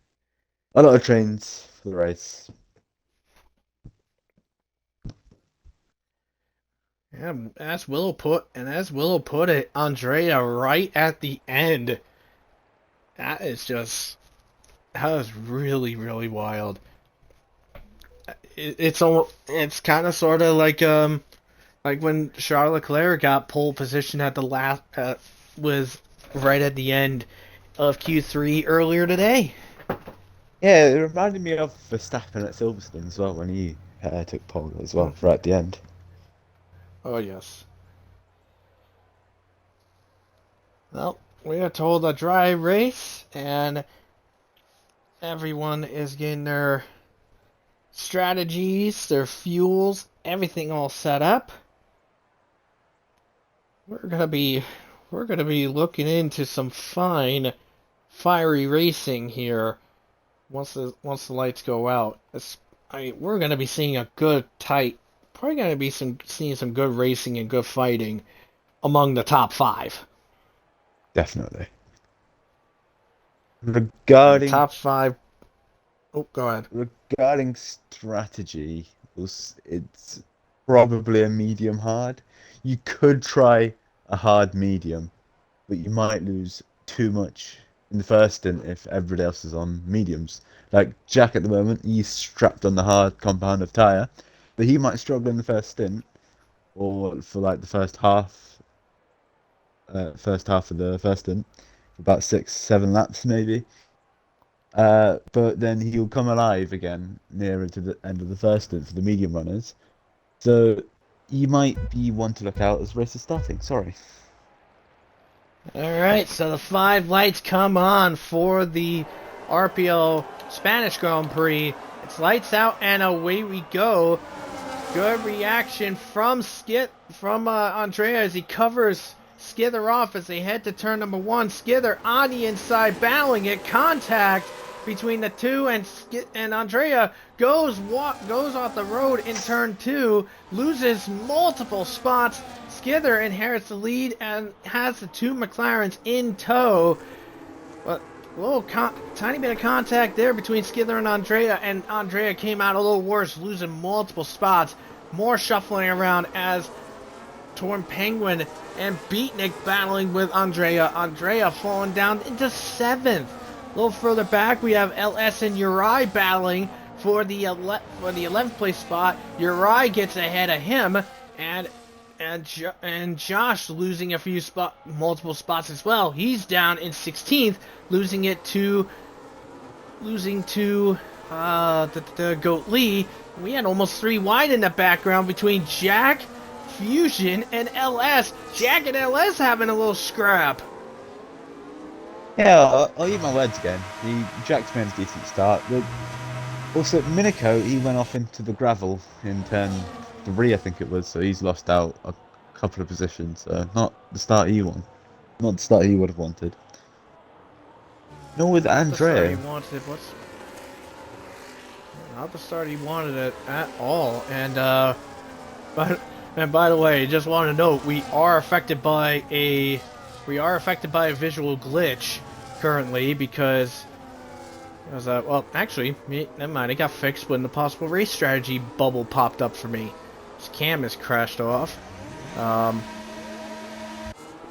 a lot of trains for the race. And as Willow put it, Andrea right at the end. That is just that was really really wild. It's kind of sort of like when Charles Leclerc got pole position at the last was right at the end of Q3 earlier today. Yeah, it reminded me of Verstappen at Silverstone as well when he took pole as well Mm. right at the end. Oh yes. Well, we are told a dry race, and everyone is getting their strategies, their fuels, everything all set up. We're gonna be we're gonna be looking into some fine, fiery racing here once the lights go out. We're gonna be seeing a good tight, probably gonna be seeing some good racing and good fighting among the top five. Definitely. And Regarding top five. Oh, go ahead. regarding strategy, it's probably a medium hard. You could try a hard medium, but you might lose too much in the first stint if everybody else is on mediums. Like Jack at the moment, he's strapped on the hard compound of tyre, but he might struggle in the first stint or for like the first half of the first stint, about 6, 7 laps maybe. But then he'll come alive again nearer to the end of the first stint for the medium runners. So you might be one to look out as the race is starting. Sorry. All right, so the five lights come on for the RPL Spanish Grand Prix. It's lights out and away we go. Good reaction from Andrea as he covers Skither off as they head to turn number one. Skither on the inside, battling it. Contact between the two, and Andrea goes off the road in turn two, loses multiple spots. Skither inherits the lead and has the two McLarens in tow. But tiny bit of contact there between Skither and Andrea came out a little worse, losing multiple spots. More shuffling around as Torn Penguin and Beatnik battling with Andrea. Andrea falling down into seventh. A little further back, we have LS and Uri battling for the 11th place spot. Uri gets ahead of him, and Josh losing multiple spots as well. He's down in 16th, losing to the Goat Lee. We had almost three wide in the background between Jack, Fusion, and LS. Jack and LS having a little scrap. Yeah, I'll eat my words again. Jack's made a decent start. Also, Miniko, he went off into the gravel in turn 3, I think it was, so he's lost out a couple of positions. Not the start he won. Not the start he would have wanted. Nor with Not the start he Andrea. wanted. Not the start he wanted it at all. But and by the way, just want to note we are affected by a visual glitch currently because well, actually, never mind. It got fixed when the possible race strategy bubble popped up for me. This cam has crashed off.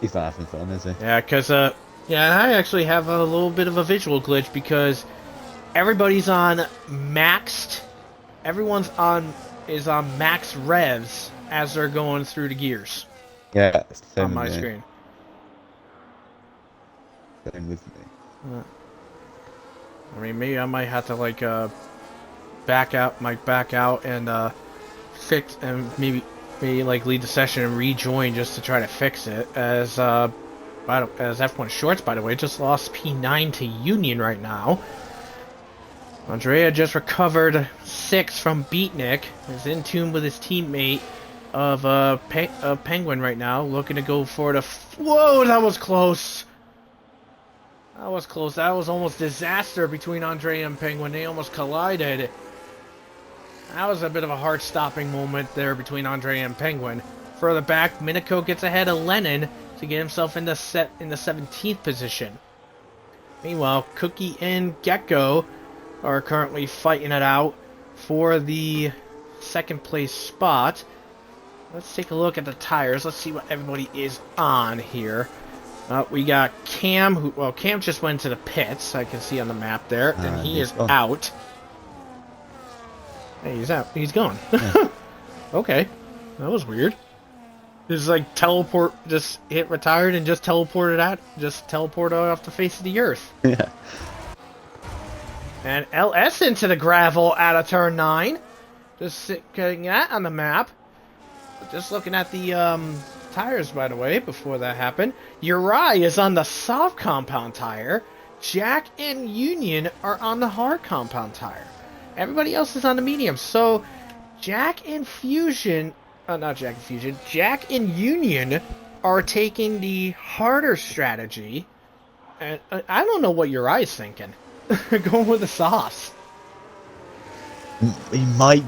He's not having fun, is he? Yeah, yeah, I actually have a little bit of a visual glitch because everybody's on maxed. Everyone's is on max revs as they're going through the gears Yeah, it's the on same my with me. screen. Same with me. I mean, maybe I might have to back out and fix and maybe like leave the session and rejoin just to try to fix it. As F1 Shorts, by the way, just lost P9 to Union right now. Andrea just recovered 6 from Beatnik. Is in tune with his teammate of Penguin right now, looking to go for the. Whoa, that was close. That was close. That was almost disaster between Andrea and Penguin. They almost collided. That was a bit of a heart-stopping moment there between Andrea and Penguin. Further back, Miniko gets ahead of Lennon to get himself in the 17th position. Meanwhile, Cookie and Gecko are currently fighting it out for the second place spot. let's take a look at the tires. Let's see what everybody is on here. We got Cam, well, Cam just went to the pits, I can see on the map there, and he He's is gone. out. Hey, he's out. He's gone. Yeah. Okay. That was weird. Just like just hit retired and just teleported off the face of the earth. Yeah. And LS into the gravel out of turn 9. Just getting that on the map. Just looking at the tires, by the way, before that happened. Uri is on the soft compound tire. Jack and Union are on the hard compound tire. Everybody else is on the medium. So Jack and Fusion, not Jack and Fusion, Jack and Union are taking the harder strategy. And I don't know what Uri's thinking. Going with the sauce. He might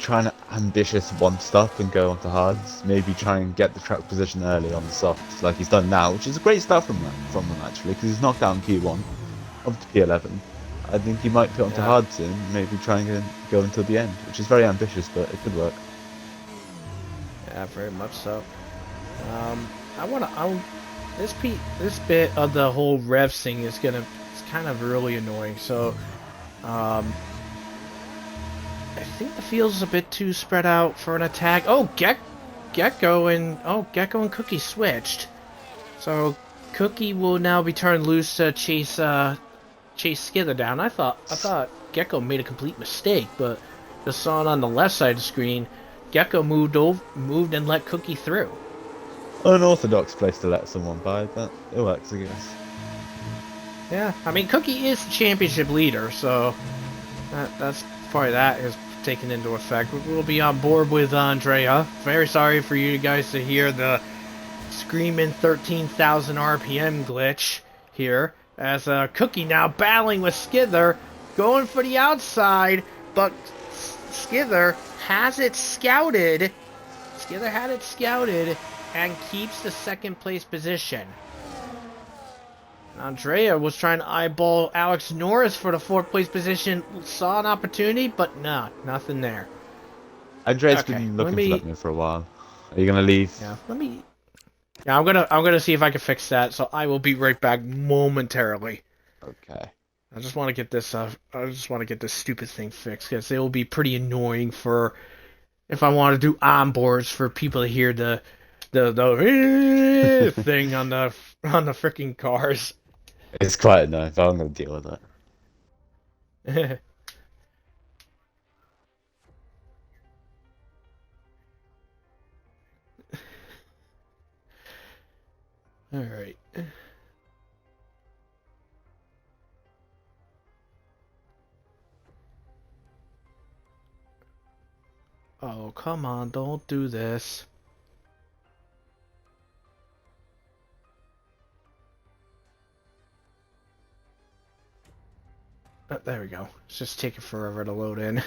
try an ambitious one stop and go onto hards. Maybe try and get the track position early on the softs, like he's done now, which is a great start from him actually, because he's knocked down Q1 up to P11. I think he might put onto hard soon, maybe try and go until the end, which is very ambitious, but it could work. Yeah, very much so. This bit of the whole rev thing is it's kind of really annoying. So, I think the field's a bit too spread out for an attack. Oh, Gecko and Cookie switched. So Cookie will now be turned loose to chase Skither down. I thought Gecko made a complete mistake, but just saw it on the left side of the screen. Gecko moved and let Cookie through. Unorthodox place to let someone by, but it works, I guess. Yeah, I mean Cookie is the championship leader, so that's probably that is taken into effect. We'll be on board with Andrea. Very sorry for you guys to hear the screaming 13,000 RPM glitch here, as Cookie now battling with Skither, going for the outside, but Skither has it scouted. Skither had it scouted and keeps the second place position. Andrea was trying to eyeball Alex Norris for the 4th place position. Saw an opportunity, but no, nothing there. Andrea's been looking for that move for a while. Are you gonna leave? Yeah, Yeah, I'm gonna see if I can fix that. So I will be right back momentarily. Okay. I just want to get this stupid thing fixed, because it will be pretty annoying for if I want to do onboards for people to hear the thing on the freaking cars. It's quite annoying, but I'm gonna deal with it. All right. Oh, come on, don't do this. Oh, there we go. It's just taking forever to load in.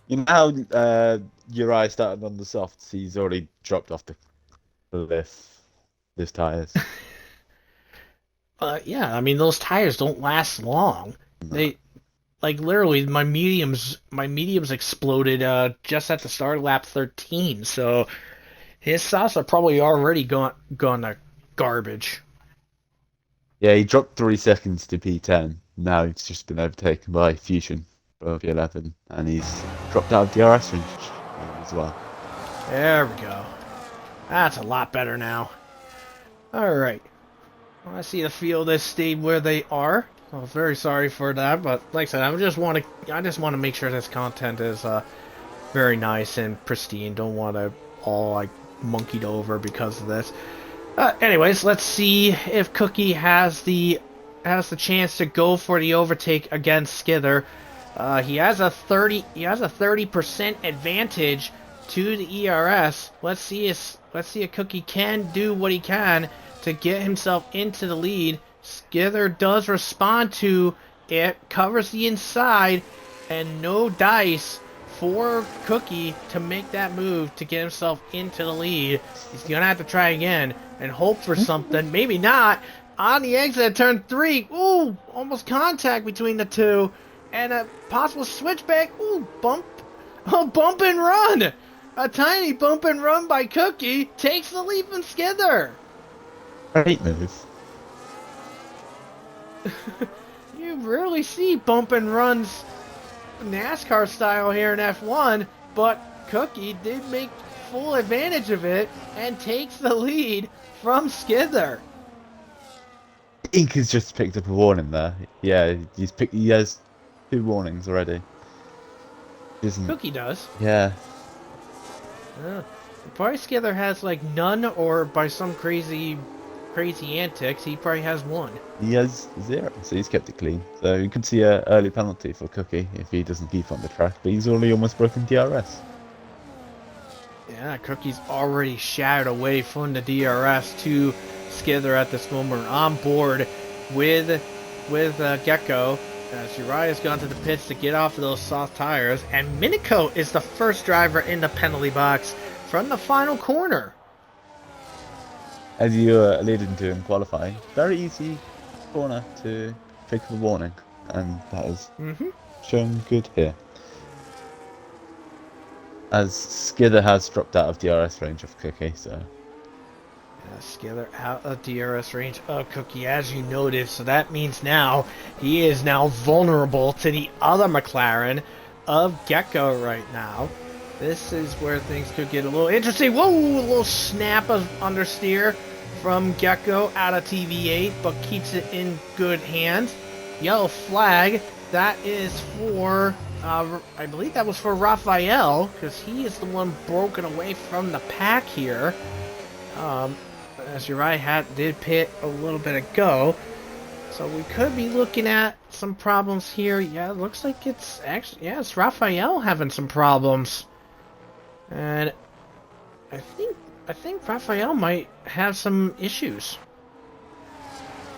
You know how Uri started on the softs, he's already dropped off the cliff. His tires. Yeah, I mean those tires don't last long. No. They like literally my mediums exploded just at the start of lap 13. So his softs are probably already gone to garbage. Yeah, he dropped 3 seconds to P10. Now he's just been overtaken by Fusion above 11, and he's dropped out of DRS range as well. There we go. That's a lot better now. Alright. Well, I see the field has stayed where they are. I'm very sorry for that, but like I said, I just want to make sure this content is very nice and pristine. Don't want to all like monkeyed over because of this. Anyways, let's see if Cookie has the chance to go for the overtake against Skither. He has a 30% advantage to the ERS. Let's see if Cookie can do what he can to get himself into the lead. Skither does respond to it, covers the inside, and no dice for Cookie to make that move to get himself into the lead. He's gonna have to try again and hope for something. Maybe not. On the exit at turn 3. Ooh, almost contact between the two. And a possible switchback. Ooh, bump. A bump and run! A tiny bump and run by Cookie takes the lead from Skither. Great move. You rarely see bump and runs NASCAR style here in F1, but Cookie did make full advantage of it and takes the lead from Skither. I think he's just picked up a warning there. Yeah, he has 2 warnings already. Isn't Cookie does. yeah. Probably Skither has like none, or by some crazy antics, he probably has 1. He has 0, so he's kept it clean. So you could see a early penalty for Cookie if he doesn't keep on the track, but he's only almost broken DRS. Yeah, Cookie's already shattered away from the DRS to Skither at this moment. On board with Gecko. Uriah's gone to the pits to get off of those soft tires, and Minico is the first driver in the penalty box from the final corner. As you alluded to in qualifying, very easy corner to pick up a warning, and that has shown good here. As Skither has dropped out of DRS range of Cookie, so... Skither out of DRS range of Cookie, as you noted, so that means now he is now vulnerable to the other McLaren of Gecko right now. This is where things could get a little interesting. Whoa, a little snap of understeer from Gecko out of TV8, but keeps it in good hands. Yellow flag, that is for, I believe that was for Raphael, because he is the one broken away from the pack here. As Uriah did pit a little bit ago. So we could be looking at some problems here. Yeah, it looks like it's actually, yeah, it's Raphael having some problems. And I think Raphael might have some issues.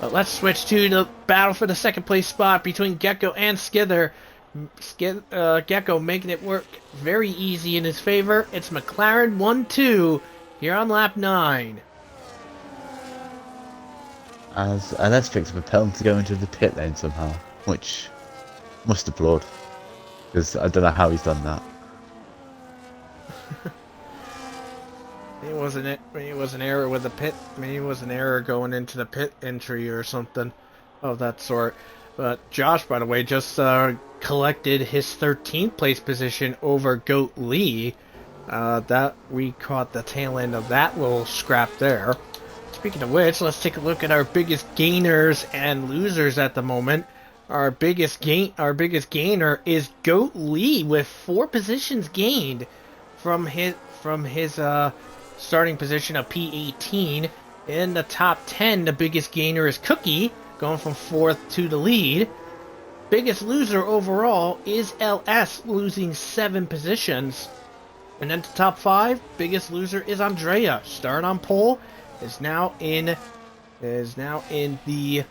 But let's switch to the battle for the second place spot between Gecko and Skither. Gecko making it work very easy in his favor. It's McLaren 1-2 here on lap 9. As Alex picks up a penalty to go into the pit lane somehow, which must applaud, because I don't know how he's done that. Maybe it was an error with the pit. Maybe it was an error going into the pit entry or something of that sort. But Josh, by the way, just collected his 13th place position over Goat Lee. That we caught the tail end of that little scrap there. Speaking of which, let's take a look at our biggest gainers and losers at the moment. Our biggest gainer is Goat Lee with 4 positions gained from his starting position of P18. In the top 10, the biggest gainer is Cookie, going from 4th to the lead. Biggest loser overall is LS, losing 7 positions. And then the top 5, biggest loser is Andrea, starting on pole. Is now in the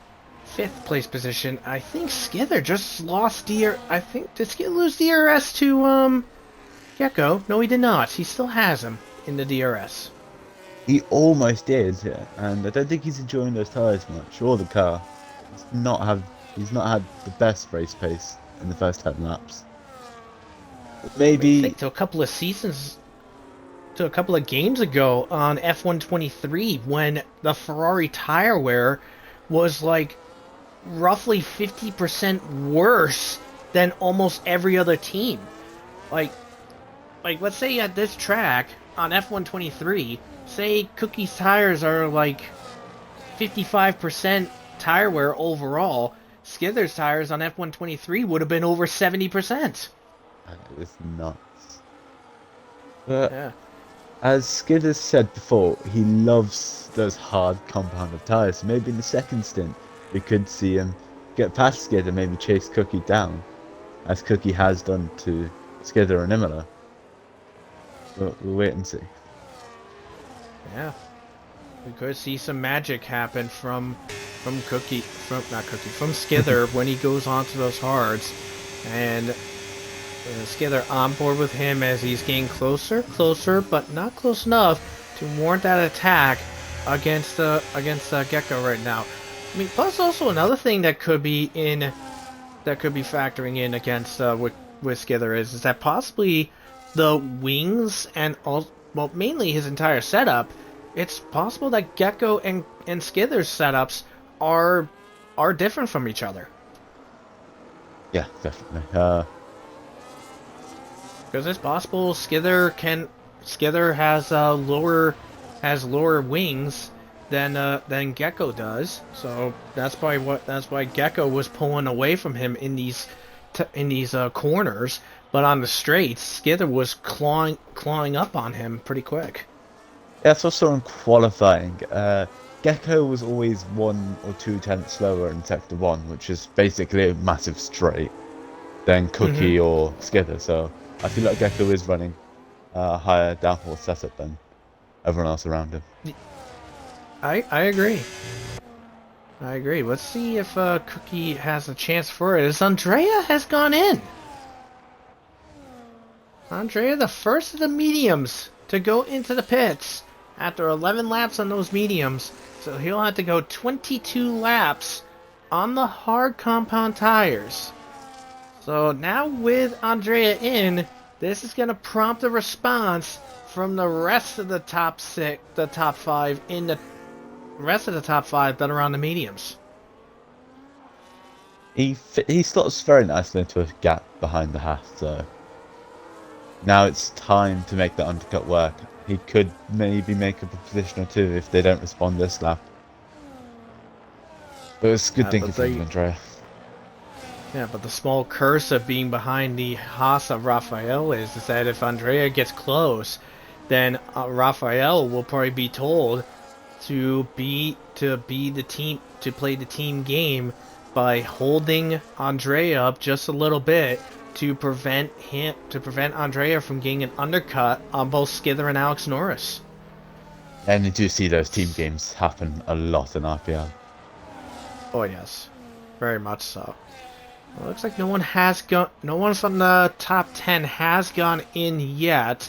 5th place position. I think Skither just lost did Skither lose DRS to Gecko? No, he did not. He still has him in the DRS. He almost did, and I don't think he's enjoying those tyres much, or the car. He's not had the best race pace in the first 10 laps. Maybe I think to a couple of games ago on F123, when the Ferrari tire wear was like roughly 50% worse than almost every other team. Like let's say at this track on F123, say Cookie's tires are like 55% tire wear overall, Skither's tires on F123 would have been over 70%. it's nuts. But Yeah. as Skidder said before, he loves those hard compounded tyres. So maybe in the second stint, we could see him get past Skidder, maybe chase Cookie down, as Cookie has done to Skidder and Imola. We'll wait and see. Yeah. We could see some magic happen from Skither when he goes onto those hards. And Skither on board with him as he's getting closer, but not close enough to warrant that attack against Gecko right now. I mean, plus also another thing that could be factoring in against with Skither is that possibly the wings and all, well, mainly his entire setup, it's possible that Gecko and Skither's setups are are different from each other. Yeah, definitely. Because it's possible Skither has lower wings than Gecko does. So that's why Gecko was pulling away from him in these corners. But on the straights, Skither was clawing up on him pretty quick. Yeah, it's also in qualifying. Gecko was always 1 or 2 tenths slower in sector one, which is basically a massive straight, than Hmm. Cookie or Skither. So I feel like Gecko is running a higher downforce setup than everyone else around him. I agree. I agree. Let's see if Cookie has a chance for it. As Andrea has gone in. Andrea, the first of the mediums to go into the pits after 11 laps on those mediums. So he'll have to go 22 laps on the hard compound tires. So now with Andrea in, this is going to prompt a response from the rest of the top six, the top five in the rest of the top five that are on the mediums. He slots very nicely into a gap behind the Haas, so now it's time to make the undercut work. He could maybe make up a position or two if they don't respond this lap. But it's good thinking But from the Andrea. Yeah, but the small curse of being behind the Haas of Raphael is that if Andrea gets close, then Raphael will probably be told to be the team to play the team game by holding Andrea up just a little bit to prevent Andrea from getting an undercut on both Skither and Alex Norris. And you do see those team games happen a lot in RPL. Oh yes, very much so. Well, looks like no one from the top 10 has gone in yet.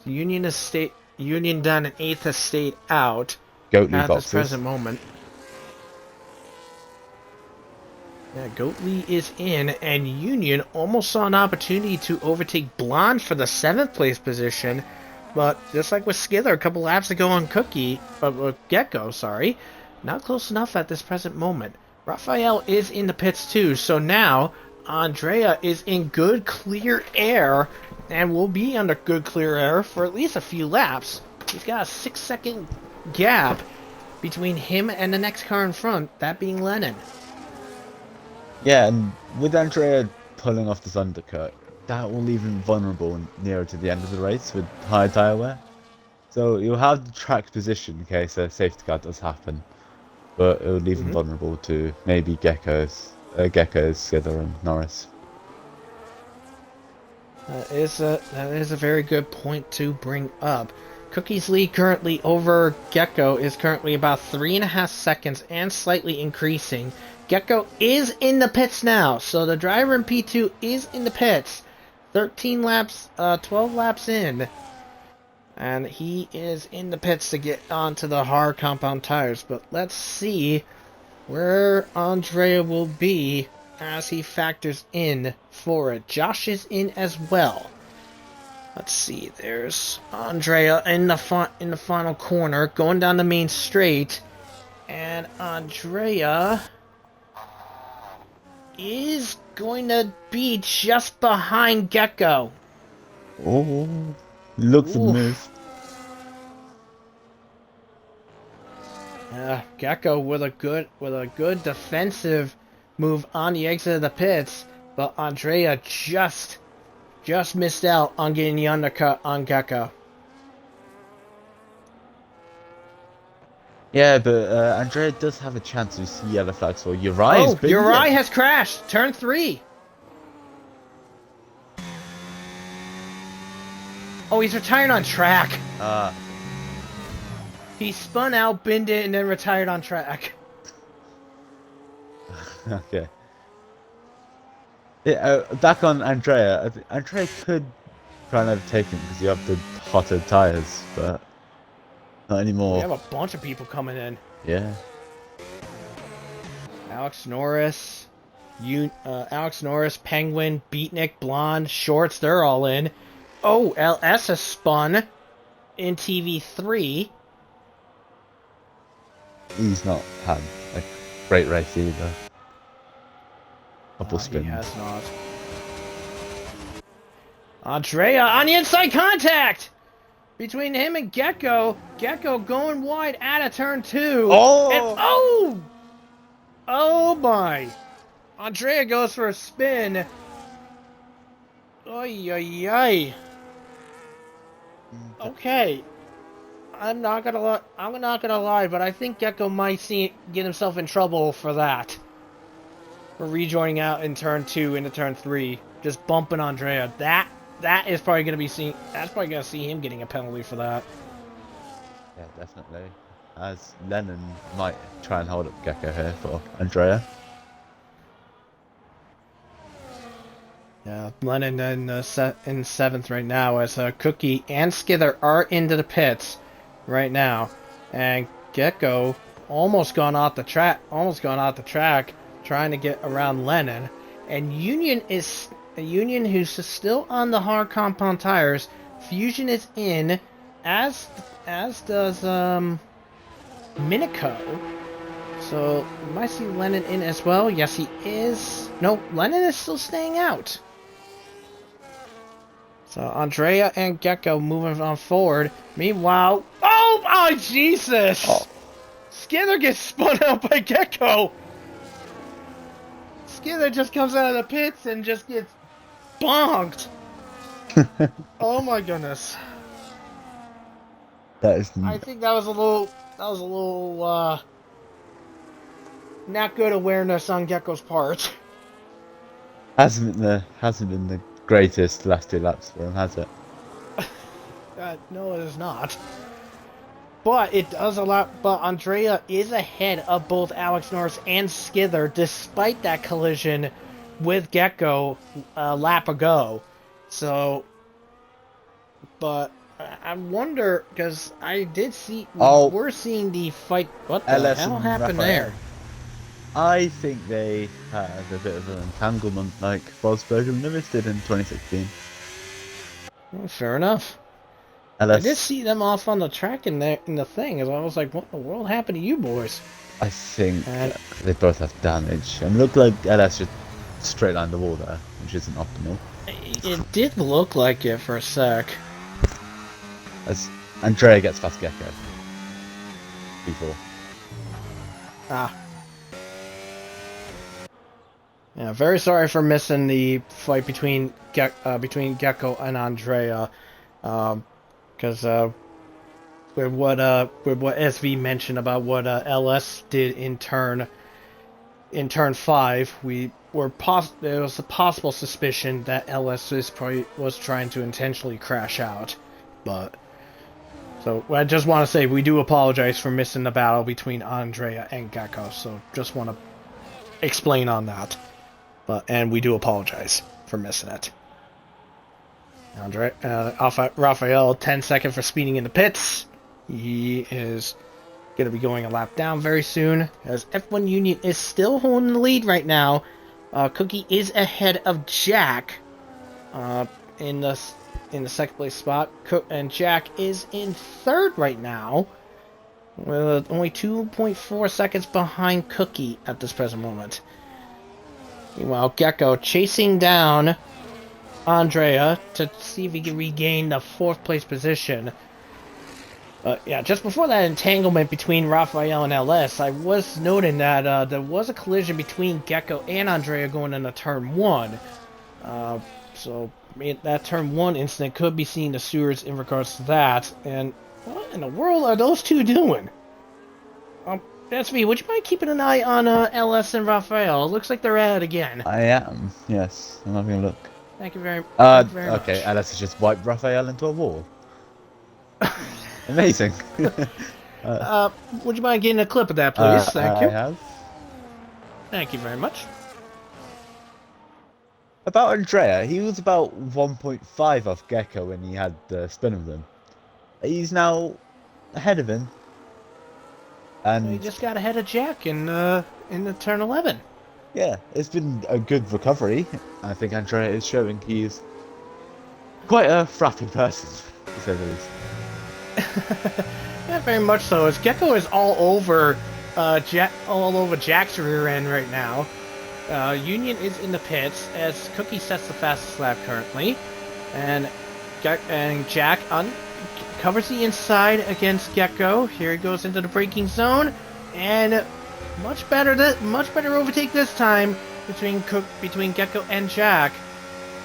Union done and 8th Estate out Goatly at this boxes. present moment. Yeah, Goatley is in, and Union almost saw an opportunity to overtake Blonde for the 7th place position, but just like with Skither a couple laps ago on Gecko, sorry, not close enough at this present moment. Raphael is in the pits too, so now Andrea is in good clear air and will be under good clear air for at least a few laps. He's got a 6-second gap between him and the next car in front, that being Lennon. Yeah, and with Andrea pulling off this undercut, that will leave him vulnerable nearer to the end of the race with high tyre wear. So you'll have the track position in case a safety car does happen, but it will leave him Mm-hmm. vulnerable to maybe Geckos, Skither, and Norris. That is a very good point to bring up. Cookie's lead currently over Gecko is currently about 3.5 seconds and slightly increasing. Gecko is in the pits now, so the driver in P2 is in the pits. 12 laps in. And he is in the pits to get onto the hard compound tires. But let's see where Andrea will be as he factors in for it. Josh is in as well. Let's see. There's Andrea in the final corner, going down the main straight, and Andrea is going to be just behind Gecko. Oh, look for the Oof. move. Gecko with a good defensive move on the exit of the pits, but Andrea just missed out on getting the undercut on Gecko. Yeah, but Andrea does have a chance to see yellow flags for Uri has Oh, been Uri in. has crashed. Turn 3. Oh, he's retired on track. Ah, He spun out, binned it, and then retired on track. okay. Yeah, back on Andrea. Andrea could try and overtake him because you have the hotter tires, but not We anymore. have a bunch of people coming in. Yeah. Alex Norris, Penguin, Beatnik, Blonde, Shorts, they're all in. Oh, LS has spun in TV3. He's not had a great race either. Couple He spins. has not. Andrea on the inside contact between him and Gecko. Gecko going wide out of turn 2. And Oh! oh! Oh my! Andrea goes for a spin. Oy, oy, oy. Okay. I'm not gonna lie, but I think Gecko might get himself in trouble for that. For rejoining out in turn 2 into turn 3. Just bumping Andrea. That is probably gonna be seen. That's probably gonna see him getting a penalty for that. Yeah, definitely. As Lennon might try and hold up Gecko here for Andrea. Yeah, Lennon in 7th right now as Cookie and Skither are into the pits right now, and Gecko almost gone off the track, trying to get around Lennon, and Union who's still on the hard compound tires. Fusion is in, as does Minico. So we might see Lennon in as well. Yes, he is. No, Lennon is still staying out. So Andrea and Gecko moving on forward. Meanwhile, oh Jesus! Oh. Skither gets spun out by Gecko. Skither just comes out of the pits and just gets bonked. Oh my goodness! That is I think that was a little not good awareness on Gecko's part. hasn't been the greatest last 2 laps for him, has it? No, it is not. But it does allow. But Andrea is ahead of both Alex Norris and Skither, despite that collision with Gecko a lap ago. So, but I wonder because I did see we're seeing the fight. What the LS hell and happened Raphael. there? I think they had a bit of an entanglement like Rosberg and Lewis did in 2016. Well, fair enough. I did LS, see them off on the track in the thing, as I was like, "What in the world happened to you boys?" I think they both have damage. And look like LS just straight line the wall there, which isn't optimal. It did look like it for a sec. As Andrea gets past Gecko. Before. Ah. Yeah, very sorry for missing the fight between Gecko and Andrea, because with what SV mentioned about what LS did in turn 5, there was a possible suspicion that LS was trying to intentionally crash out, but so I just want to say we do apologize for missing the battle between Andrea and Gecko. So just want to explain on that. And we do apologize for missing it. Raphael, 10 seconds for speeding in the pits. He is going to be going a lap down very soon, as F1 Union is still holding the lead right now. Cookie is ahead of Jack in the second place spot, and Jack is in third right now, with only 2.4 seconds behind Cookie at this present moment. Meanwhile, Gecko chasing down Andrea to see if he can regain the 4th place position. Yeah, just before that entanglement between Raphael and LS, I was noting that there was a collision between Gecko and Andrea going into turn 1. So that turn 1 incident could be seen to sewers in regards to that. And what in the world are those two doing? That's me. Would you mind keeping an eye on LS and Raphael? It looks like they're at it again. I am, yes. I'm having a look. Thank you very much. Okay, LS has just wiped Raphael into a wall. Amazing. Would you mind getting a clip of that, please? Thank you. I have. Thank you very much. About Andrea, he was about 1.5 off Gecko when he had the spin of them. He's now ahead of him. And he just got ahead of Jack in the turn 11. Yeah, it's been a good recovery. I think Andrea is showing he's quite a frapping person, to say the least. Yeah, very much so. As Gecko is all over Jack's rear end right now. Union is in the pits as Cookie sets the fastest lap currently, and Jack covers the inside against Gecko. Here he goes into the braking zone, and much better overtake this time between Gecko and Jack.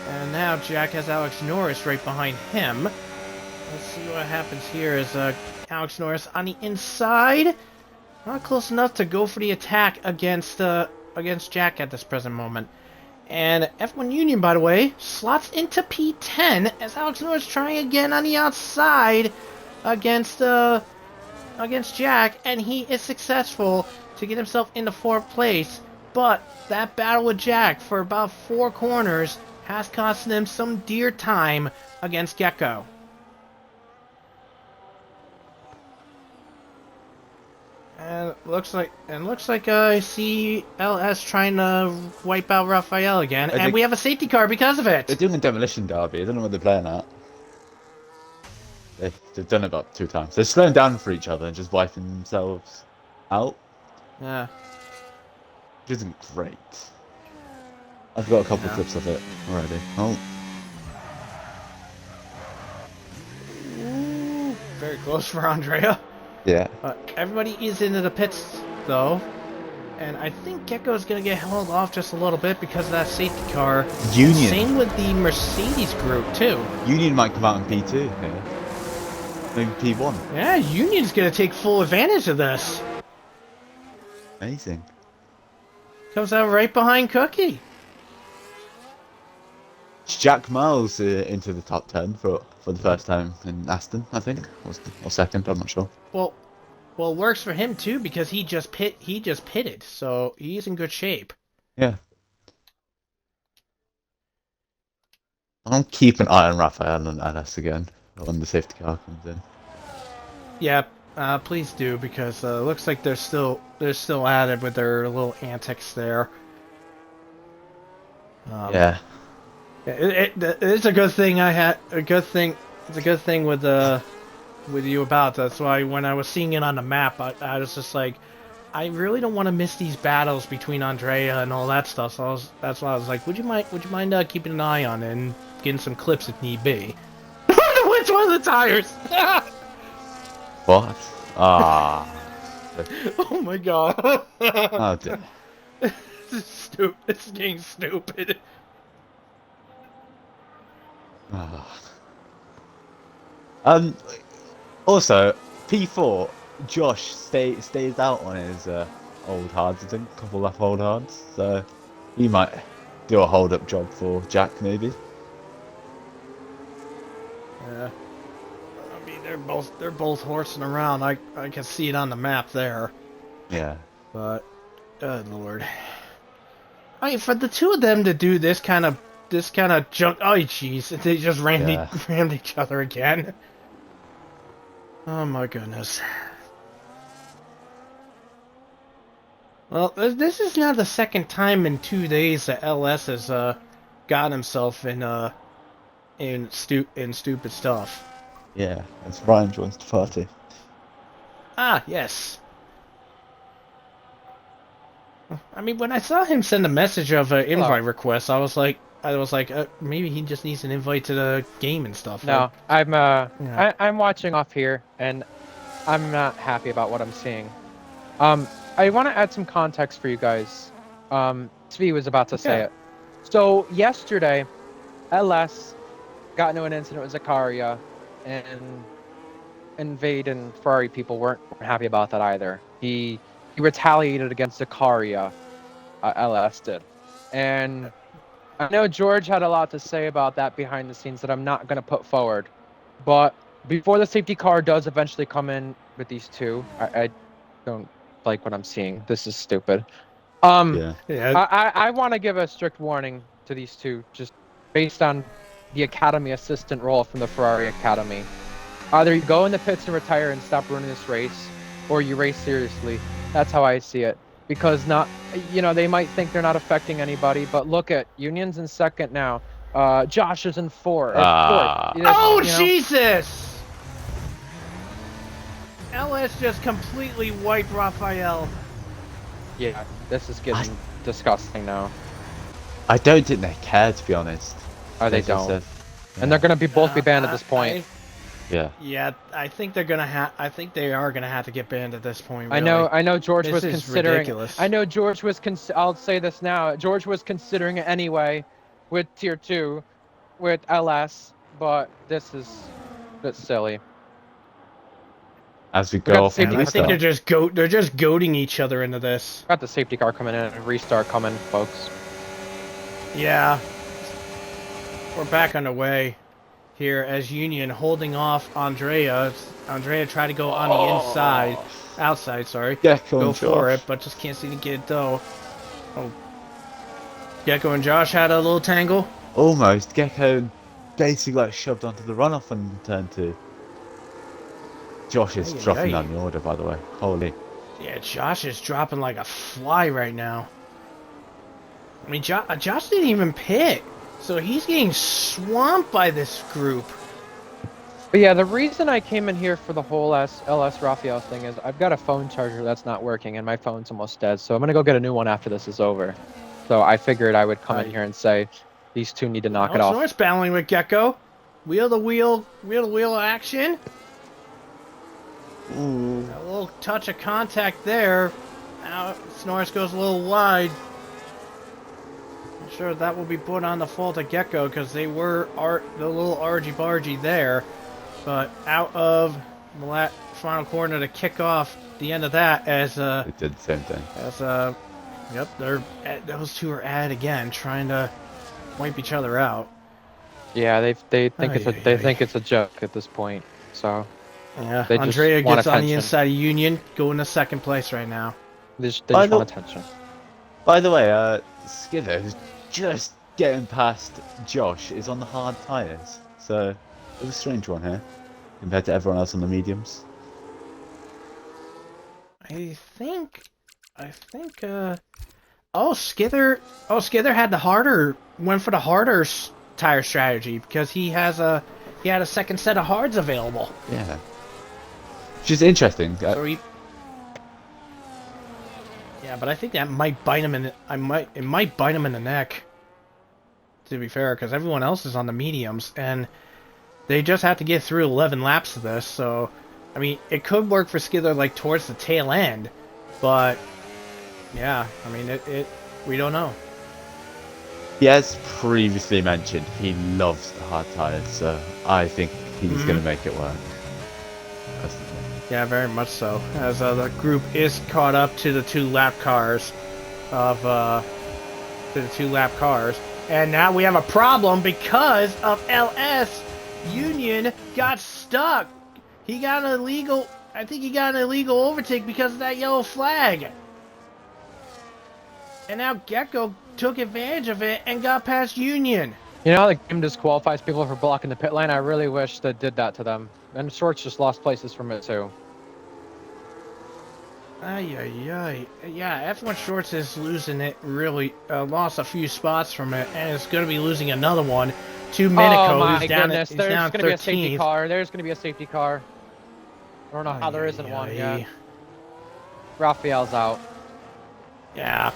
And now Jack has Alex Norris right behind him. Let's see what happens here as Alex Norris on the inside. Not close enough to go for the attack against Jack at this present moment. And F1 Union, by the way, slots into P10 as Alex Norris trying again on the outside against Jack, and he is successful to get himself into 4th place. But that battle with Jack for about 4 corners has cost him some dear time against Gecko. And looks like I see LS trying to wipe out Raphael again, and we have a safety car because of it. They're doing a demolition derby. I don't know what they're playing at. They've done it about 2 times. They're slowing down for each other and just wiping themselves out. Yeah. Which isn't great. I've got a couple of clips of it already. Oh. Ooh, very close for Andrea. Yeah. Everybody is into the pits, though. And I think Gecko's going to get held off just a little bit because of that safety car. Union. Same with the Mercedes group, too. Union might come out in P2 here. Maybe P1. Yeah, Union's going to take full advantage of this. Amazing. Comes out right behind Cookie. Jack Miles into the top 10 for the first time in Aston, I think, or second. I'm not sure. Well, it works for him too because he just pitted, so he's in good shape. Yeah. I'll keep an eye on Raphael and LS again when the safety car comes in. Yeah, please do because looks like they're still at it with their little antics there. Yeah. It's a good thing It's a good thing with you about. That's why when I was seeing it on the map, I was just like, I really don't want to miss these battles between Andrea and all that stuff. So that's why I was like, would you mind keeping an eye on it and getting some clips if need be? Which one of the tires? What? Ah. Oh my god. Oh dear. This is stupid. It's getting stupid. Ah. Also, P4, Josh stays out on his old hards, I think, a couple left old hards, so he might do a hold-up job for Jack, maybe. Yeah. I mean, they're both horsing around. I can see it on the map there. Yeah. But, good lord. I mean, for the two of them to do this kind of junk. Oh, jeez, they just rammed each other again. Oh my goodness. Well, this is now the second time in 2 days that LS has got himself in stupid stuff. Yeah, as Ryan joins the party. Ah, yes. I mean, when I saw him send a message of an invite request, I was like, maybe he just needs an invite to the game and stuff. No, I'm watching off here, and I'm not happy about what I'm seeing. I want to add some context for you guys. Svi was about to say it. So yesterday, LS got into an incident with Zakaria, and Vade and Ferrari people weren't happy about that either. He retaliated against Zakaria, LS did, and I know George had a lot to say about that behind the scenes that I'm not going to put forward. But before the safety car does eventually come in with these two, I don't like what I'm seeing. This is stupid. I want to give a strict warning to these two, just based on the Academy assistant role from the Ferrari Academy. Either you go in the pits and retire and stop running this race, or you race seriously. That's how I see it. Because they might think they're not affecting anybody, but look at Union's in second now. Josh is in fourth. Ah. Oh, You know? Jesus! LS just completely wiped Raphael. Yeah, this is getting disgusting now. I don't think they care, to be honest. Oh, they As I don't. said. And they're gonna be both be banned at this point. Yeah. Yeah, I think they're gonna have. I think they are gonna have to get banned at this point. I Really. know George This was is considering. ridiculous. I know George was. I'll say this now. George was considering it anyway, with tier 2, with LS, but this is a bit silly. As we We got go the off and safety I think car. they're just goading each other into this. Got the safety car coming in and restart coming, folks. Yeah. We're back underway here as Union holding off Andrea. Andrea tried to go on the inside, outside, sorry. Gecko Go and for Josh. it, but just can't seem to get it though. Oh. Gecko and Josh had a little tangle. Almost. Gecko basically like shoved onto the runoff on turn 2. Josh is Ay, ay, dropping ay. down the order, by the way. Holy. Yeah, Josh is dropping like a fly right now. I mean, Josh didn't even pit, so he's getting swamped by this group. But yeah, the reason I came in here for the whole LS Raphael thing is I've got a phone charger that's not working and my phone's almost dead, so I'm gonna go get a new one after this is over. So I figured I would come in here and say these two need to knock it off. Norris battling with Gecko. Wheel to wheel action. Ooh. A little touch of contact there. Now Snorris goes a little wide. I'm sure that will be put on the fault of Gecko because they were the little argy-bargy there. But out of the final corner to kick off the end of that as It did the same thing. yep, those two are at it again trying to wipe each other out. Yeah, they think Ay, think it's a joke at this point. So Yeah, they just Andrea want gets on the attention. inside of Union, going to second place right now. They just want attention. By the way, Skither, who's just getting past Josh, is on the hard tyres. So, it's a strange one here, compared to everyone else on the mediums. I think, oh, Skither went for the harder tire strategy because he had a second set of hards available. Yeah. Which is interesting. So yeah, but I think that might bite him it might bite him in the neck. To be fair, because everyone else is on the mediums, and they just have to get through 11 laps of this. So, I mean, it could work for Skither like towards the tail end, but yeah, I mean, we don't know. He has previously mentioned he loves the hard tyres, so I think he's going to make it work. That's the thing. Yeah, very much so. As the group is caught up to the two lap cars and now we have a problem because of LS. Union got stuck. He got an illegal. I think he got an illegal overtake because of that yellow flag. And now Gecko took advantage of it and got past Union. You know how the game disqualifies people for blocking the pit lane? I really wish that did that to them. And Shorts just lost places from it too. Ay, ay, ay. Yeah, F1 Shorts is losing it, really. Lost a few spots from it, and it's going to be losing another one to Minico, Oh my who's down goodness, he's there's down going to be a safety 13th. car. There's going to be a safety car. I don't know how there isn't one yet. Raphael's out. Yeah.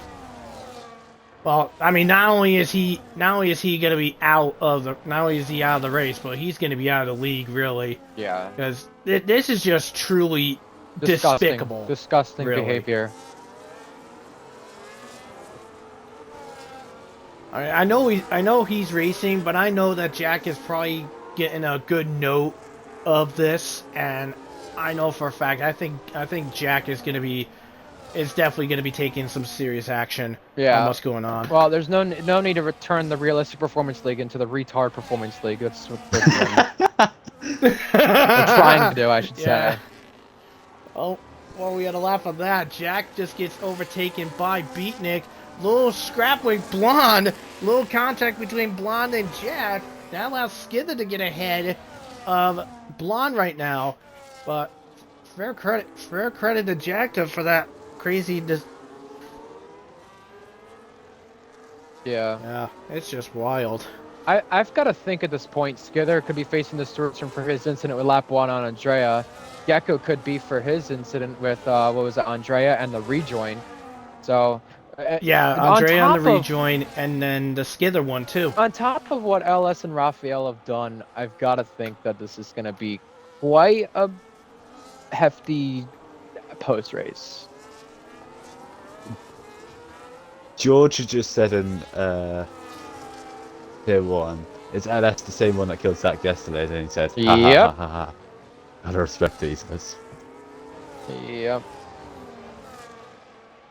Well, I mean, not only is he going to be out of the race, but he's going to be out of the league, really. Yeah. Because this is just truly despicable. Disgusting really. behavior. I know he's racing, but I know that Jack is probably getting a good note of this, and I know for a fact I think Jack is definitely going to be taking some serious action on what's going on. Well, there's no need to return the realistic performance league into the retard performance league. That's what we're trying to do, I should say. Oh, well, we had a laugh on that. Jack just gets overtaken by Beatnik. Little scrap with Blonde. Little contact between Blonde and Jack. That allows Skither to get ahead of Blonde right now. But fair credit to Jack for that crazy. Yeah. Yeah, it's just wild. I've got to think at this point, Skither could be facing the Stewards for his incident with lap 1 on Andrea. Gecko could be for his incident with what was it, Andrea and the rejoin. So Yeah, on Andrea on the top of rejoin, and then the Skither one too. on top of what LS and Raphael have done, I've got to think that this is going to be quite a hefty post race. George had just said in tier 1, is LS the same one that killed Zach yesterday? Then he said, ha ha Yep. ha ha ha. Gotta respect these guys. Yep.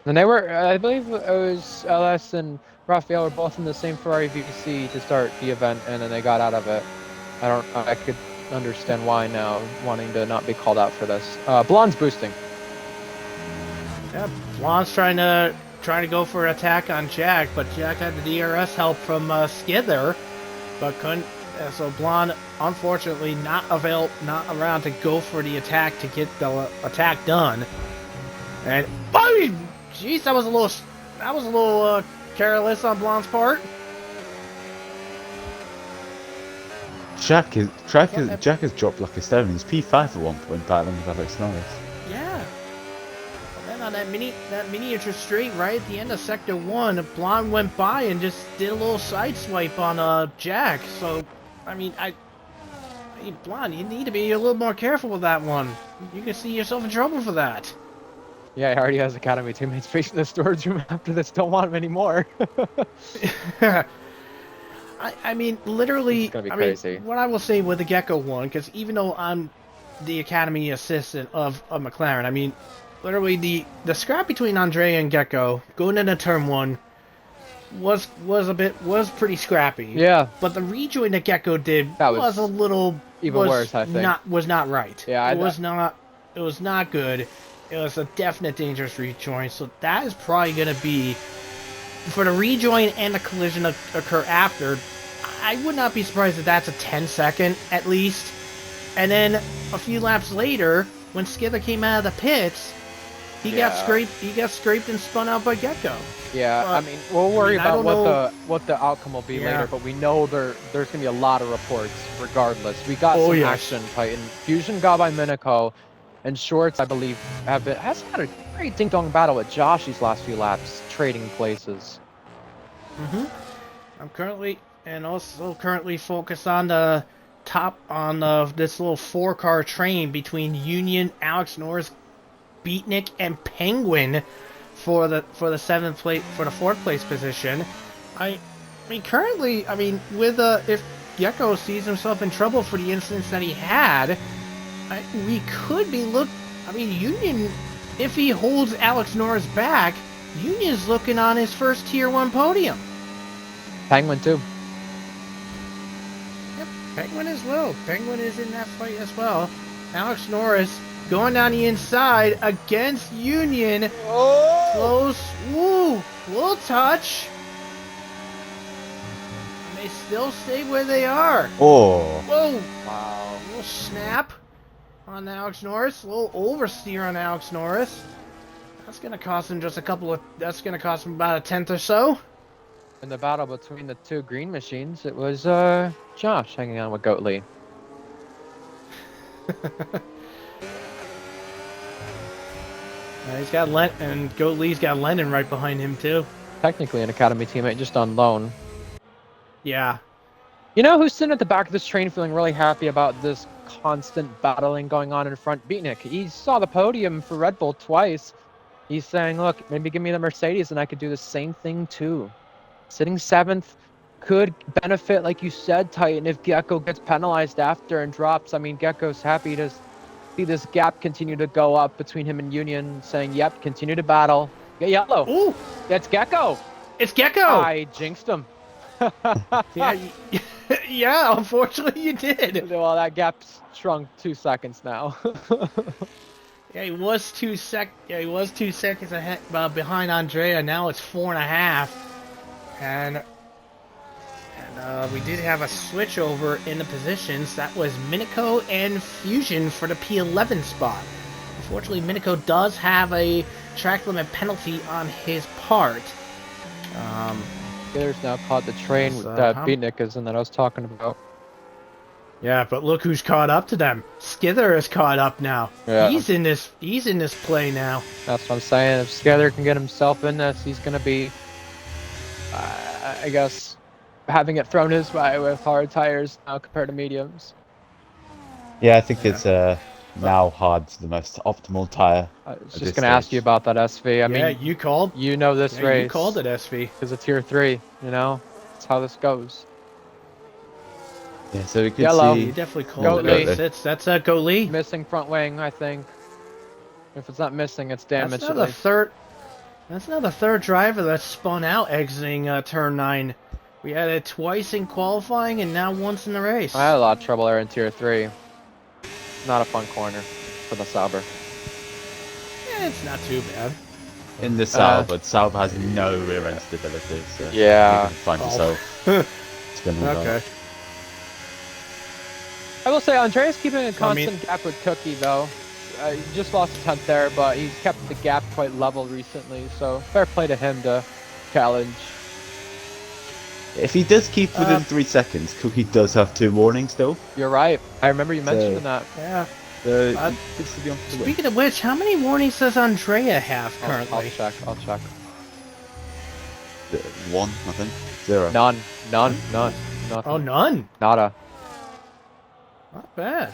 And they were, I believe it was LS and Raphael were both in the same Ferrari VC to start the event, and then they got out of it. I could understand why now, wanting to not be called out for this. Blonde's boosting. Yeah, Blonde's trying to go for an attack on Jack, but Jack had the DRS help from Skither, but couldn't. So Blonde, unfortunately, not around to go for the attack to get the attack done. And jeez, that was a little careless on Blonde's part. Jack has dropped like a stone. He's P5 at one point, battling with Alex Norris. Yeah. And then on that miniature straight right at the end of Sector 1, Blonde went by and just did a little side swipe on Jack. So, I mean, Blonde, you need to be a little more careful with that one. You can see yourself in trouble for that. Yeah, he already has Academy teammates facing the storage room after this. Don't want him anymore. I mean, literally, It's gonna be crazy. What I will say with the Gecko one, because even though I'm the Academy assistant of McLaren, I mean, literally the scrap between Andrea and Gecko going into turn 1 was pretty scrappy. Yeah. But the rejoin that Gecko did That was a little worse, I think. Was not right. Yeah, it was not good. It was a definite dangerous rejoin. So that is probably going to be, for the rejoin and the collision to occur after, I would not be surprised if that's a 10-second at least. And then a few laps later, when Skither came out of the pits, he got scraped and spun out by Gecko. Yeah, But, I mean, we'll worry about know. what the outcome will be Yeah. later, but we know there's gonna be a lot of reports regardless. We got some action, Titan. Fusion got by Minico, and Shorts, I believe, has had a great ding-dong battle with Josh these last few laps, trading places. I'm currently focused on the top on this little 4-car train between Union, Alex Norris, Beatnik, and Penguin for the 4th place position. I mean currently, with if Gecko sees himself in trouble for the incidents that he had, we could be Union, if he holds Alex Norris back, Union's looking on his first Tier 1 podium. Penguin too. Yep, Penguin as well. Penguin is in that fight as well. Alex Norris going down the inside against Union. Oh! Close. Woo! Little touch. And they still stay where they are. Oh! Whoa! Wow. A little snap on Alex Norris. A little oversteer on Alex Norris. That's gonna cost him that's gonna cost him about a 10th or so. In the battle between the two green machines, it was Josh hanging on with Goatley. He's got and Goat Lee's got Lennon right behind him too. Technically an Academy teammate, just on loan. Yeah. You know who's sitting at the back of this train feeling really happy about this constant battling going on in front? Beatnik. He saw the podium for Red Bull twice. He's saying, look, maybe give me the Mercedes and I could do the same thing too. Sitting 7th could benefit, like you said, Titan, if Gecko gets penalized after and drops. I mean, Gecko's happy to see this gap continue to go up between him and Union, saying, yep, continue to battle. Get yellow. Ooh! That's Gecko. It's Gecko! I jinxed him. Yeah, yeah, unfortunately you did. Well, that gap's shrunk 2 seconds now. Yeah, he was 2 seconds ahead, behind Andrea. Now it's 4.5, and we did have a switch over in the positions. That was Minico and Fusion for the P11 spot. Unfortunately, Minico does have a track limit penalty on his part. Skitter's now caught the train Yes, that Beatnik is in that I was talking about. Yeah, but look who's caught up to them. Skither is caught up now. Yeah. He's in this play now. That's what I'm saying. If Skitter can get himself in this, he's going to be, I guess, having it thrown his way with hard tires now compared to mediums. Yeah, I think Yeah. it's now hard's the most optimal tire. I was At just this going to ask stage. you about that SV. I Yeah, mean, you called. you know this Yeah, race. you called it, SV. Because of Tier 3, you know? That's how this goes. Yeah, so we could Yellow. You see. definitely Go called Lee. it. That's a go Lee. Missing front wing, I think. If it's not missing, it's damaged. That's another third. That's another third driver that's spun out exiting turn 9. We had it twice in qualifying and now once in the race. I had a lot of trouble there in Tier 3. Not a fun corner for the Sauber. Yeah, it's not too bad. In the Sauber, but Sauber has no rear end stability, so Yeah. you can find yourself spinning about. Okay. I will say Andrea's keeping a constant gap with Cookie though. He just lost a tenth there, but he's kept the gap quite level recently. So fair play to him to challenge. If he does keep within 3 seconds, Cookie does have 2 warnings still. You're right. I remember you So- mentioning that. Yeah. So he gets to be on for the win. Speaking of which, how many warnings does Andrea have currently? I'll check. 1, I think. 0. None. Nothing. Oh, none. Nada. Not bad.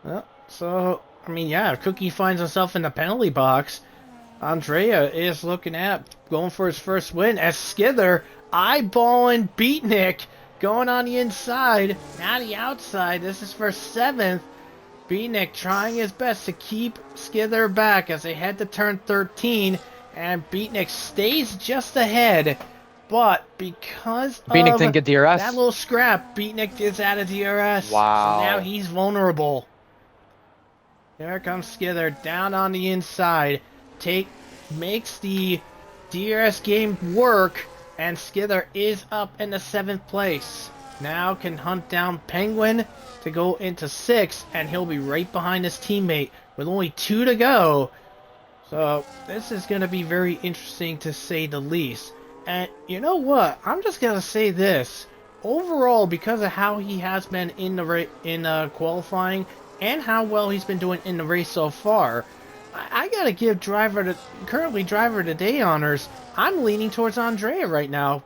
Well, so, I mean, yeah, if Cookie finds himself in the penalty box, Andrea is looking at going for his first win as Skither eyeballing Beatnik going on the inside, now the outside. This is for 7th. Beatnik trying his best to keep Skither back as they head to turn 13, and Beatnik stays just ahead. But because Beatnik of didn't get DRS. that little scrap, Beatnik is out of DRS. Wow. So now he's vulnerable. There comes Skither down on the inside. Makes the DRS game work, and Skither is up in the 7th place. Now can hunt down Penguin to go into 6th, and he'll be right behind his teammate with only 2 to go. So this is going to be very interesting to say the least. And you know what? I'm just going to say this. Overall, because of how he has been in the qualifying and how well he's been doing in the race so far, I got to give currently driver of the day honors. I'm leaning towards Andrea right now,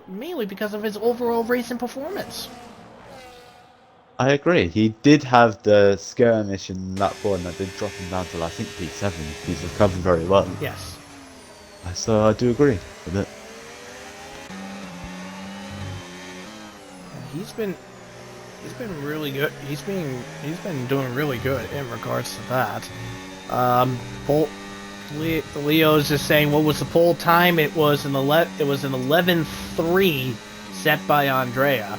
mainly because of his overall racing performance. I agree. He did have the skirmish in lap 1 that did drop him down to, I think, P7. He's recovered very well. Yes. So I do agree with it. He's been really good. He's been doing really good in regards to that. Leo's just saying, what was the pole time? It was an 11:03 set by Andrea.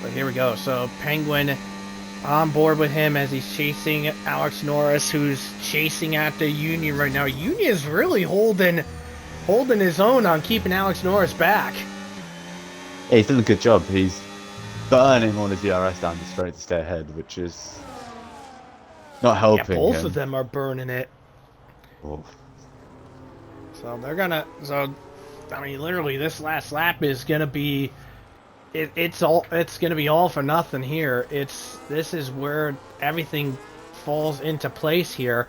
But here we go. So Penguin on board with him as he's chasing Alex Norris, who's chasing after Union right now. Union's really holding his own on keeping Alex Norris back. Yeah, he's done a good job. He's burning all his DRS down the straight to stay ahead, which is not helping Yeah, both him. of them are burning it. Oh. So they're gonna. So I mean, literally, this last lap is gonna be. It's gonna be all for nothing here. This is where everything falls into place here.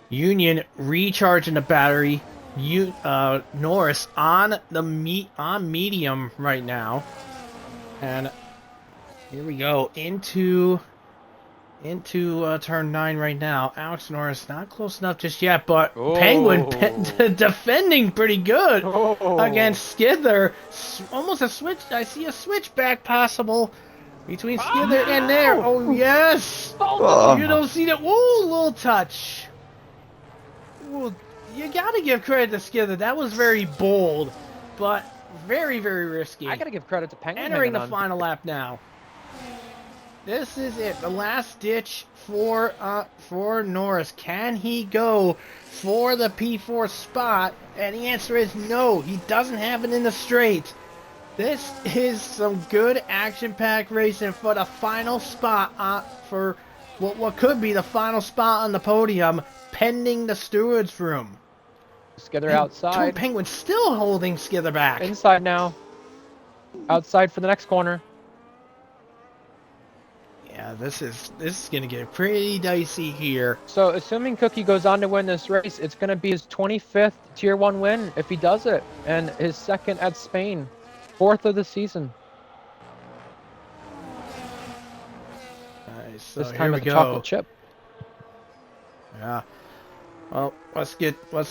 Union recharging the battery. Norris on medium right now, and here we go into turn 9 right now. Alex Norris not close enough just yet, but Penguin defending pretty good against Skither. Almost a switch. I see a switchback possible between Skither and there. Oh yes! You don't see that. Whoa, little touch. Ooh, you gotta give credit to Skither. That was very bold, but very, very risky. I gotta give credit to Penguin. Entering the final lap now. This is it. The last ditch for Norris. Can he go for the P4 spot? And the answer is no. He doesn't have it in the straight. This is some good action-packed racing for the final spot for what could be the final spot on the podium, pending the stewards room. Skither And Torn outside. Penguin still holding Skither back. Inside now. Outside for the next corner. Yeah, this is gonna get pretty dicey here. So assuming Cookie goes on to win this race, it's going to be his 25th Tier 1 win if he does it. And his second at Spain. 4th of the season. Alright, so This here time we as a go. chocolate chip. Yeah. Well, let's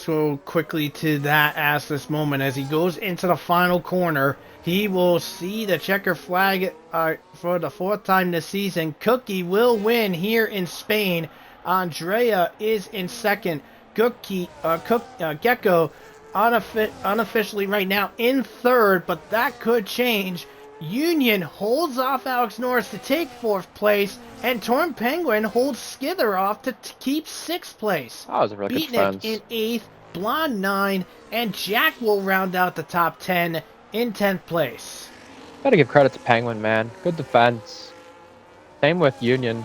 go quickly to that as this moment. As he goes into the final corner, he will see the checker flag for the 4th time this season. Cookie will win here in Spain. Andrea is in second. Gecko unofficially right now in third, but that could change. Union holds off Alex Norris to take 4th place, and Torn Penguin holds Skither off to keep 6th place. That was a really good Beatnik defense. in 8th, Blonde 9, and Jack will round out the top 10 in 10th place. Gotta give credit to Penguin, man. Good defense. Same with Union.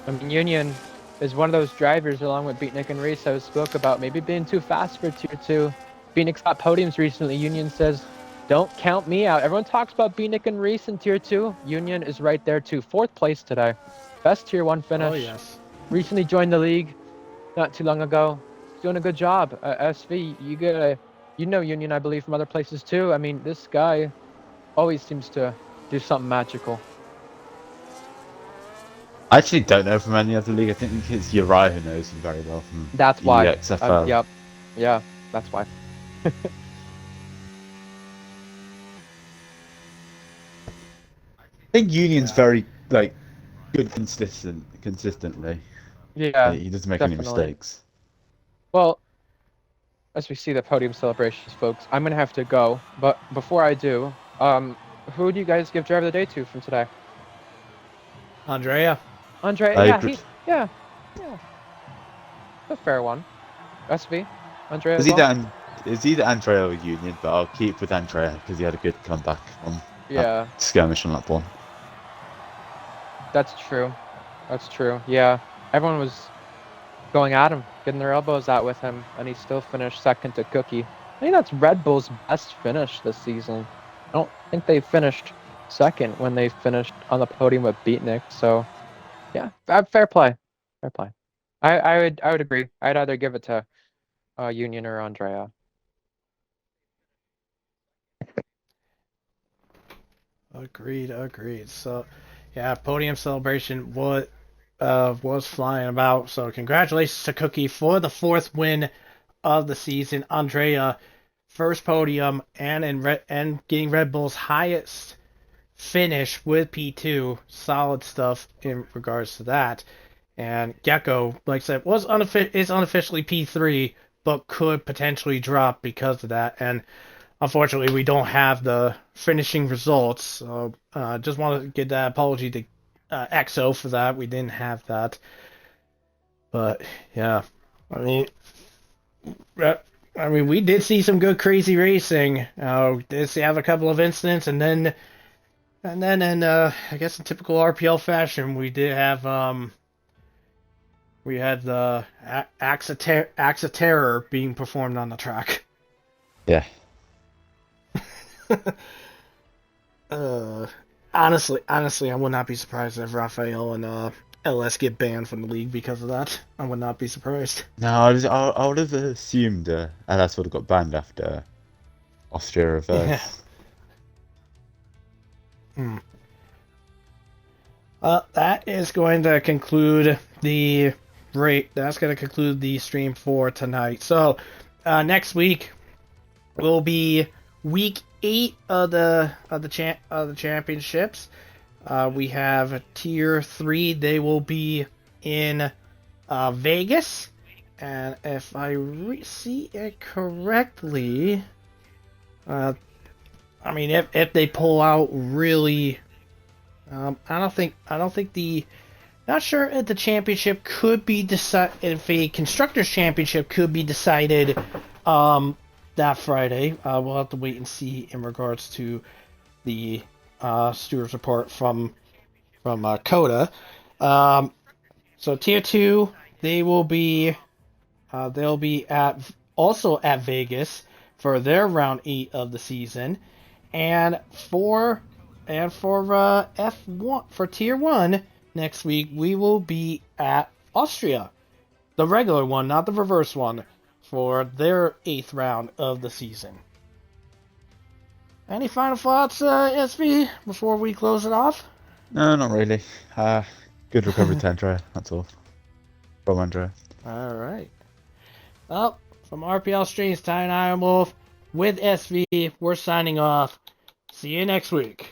I mean, Union is one of those drivers, along with Beatnik and Reese, I spoke about maybe being too fast for Tier 2. Beatnik's got podiums recently. Union says, don't count me out. Everyone talks about Beatnik and Reese in Tier 2. Union is right there too. 4th place today. Best Tier 1 finish. Oh, yes. Recently joined the league not too long ago. Doing a good job. SV, you know Union, I believe, from other places too. I mean, this guy always seems to do something magical. I actually don't know from any other league. I think it's Uriah who knows him very well from That's why. EXFL. Yep. Yeah, that's why. I think Union's very good consistently. Yeah, He doesn't make any definitely. mistakes. Well, as we see the podium celebrations, folks, I'm gonna have to go. But before I do, who do you guys give driver of the day to from today? Andrea. Andre? I Yeah, agree. yeah. A fair one. SV, Andre as It's well? either Andrea or Union, but I'll keep with Andrea because he had a good comeback on Yeah, that skirmish on that one. that's true. That's true. Yeah, everyone was going at him, getting their elbows out with him, and he still finished second to Cookie. I think that's Red Bull's best finish this season. I don't think they finished second when they finished on the podium with Beatnik. So, yeah, fair play. Fair play. I would agree. I'd either give it to Union or Andrea. Agreed. So, yeah, podium celebration was flying about. So, congratulations to Cookie for the 4th win of the season. Andrea, first podium and getting Red Bull's highest finish with P2. Solid stuff in regards to that. And Gecko, like I said, is unofficially P3, but could potentially drop because of that. And unfortunately, we don't have the finishing results. So just want to give that apology to EXO for that. We didn't have that. But yeah, I mean, we did see some good crazy racing. Did see have a couple of incidents, and then in I guess in typical RPL fashion, we did have we had the acts of terror being performed on the track. Yeah. Honestly, I would not be surprised if Raphael and LS get banned from the league because of that. I would not be surprised. No, I would have assumed LS would have got banned after Austria reverse. Yeah. That is going to conclude the That's going to conclude the stream for tonight. So next week will be week 8 of the championships. We have tier 3. They will be in Vegas, and if I see it correctly, I mean, if they pull out really, I don't think the. Not sure if the championship could be decided. If a constructors championship could be decided that Friday. We'll have to wait and see in regards to the stewards report from Coda. So tier 2, they'll be at also at Vegas for their round 8 of the season. And for F1 for Tier 1 next week, we will be at Austria. The regular one, not the reverse one, for their 8th round of the season. Any final thoughts, SV, before we close it off? No, not really. Good recovery to Andrea, that's all. From Andrea. Alright. Well, from RPL Streams, Ty and Iron Wolf, with SV, we're signing off. See you next week.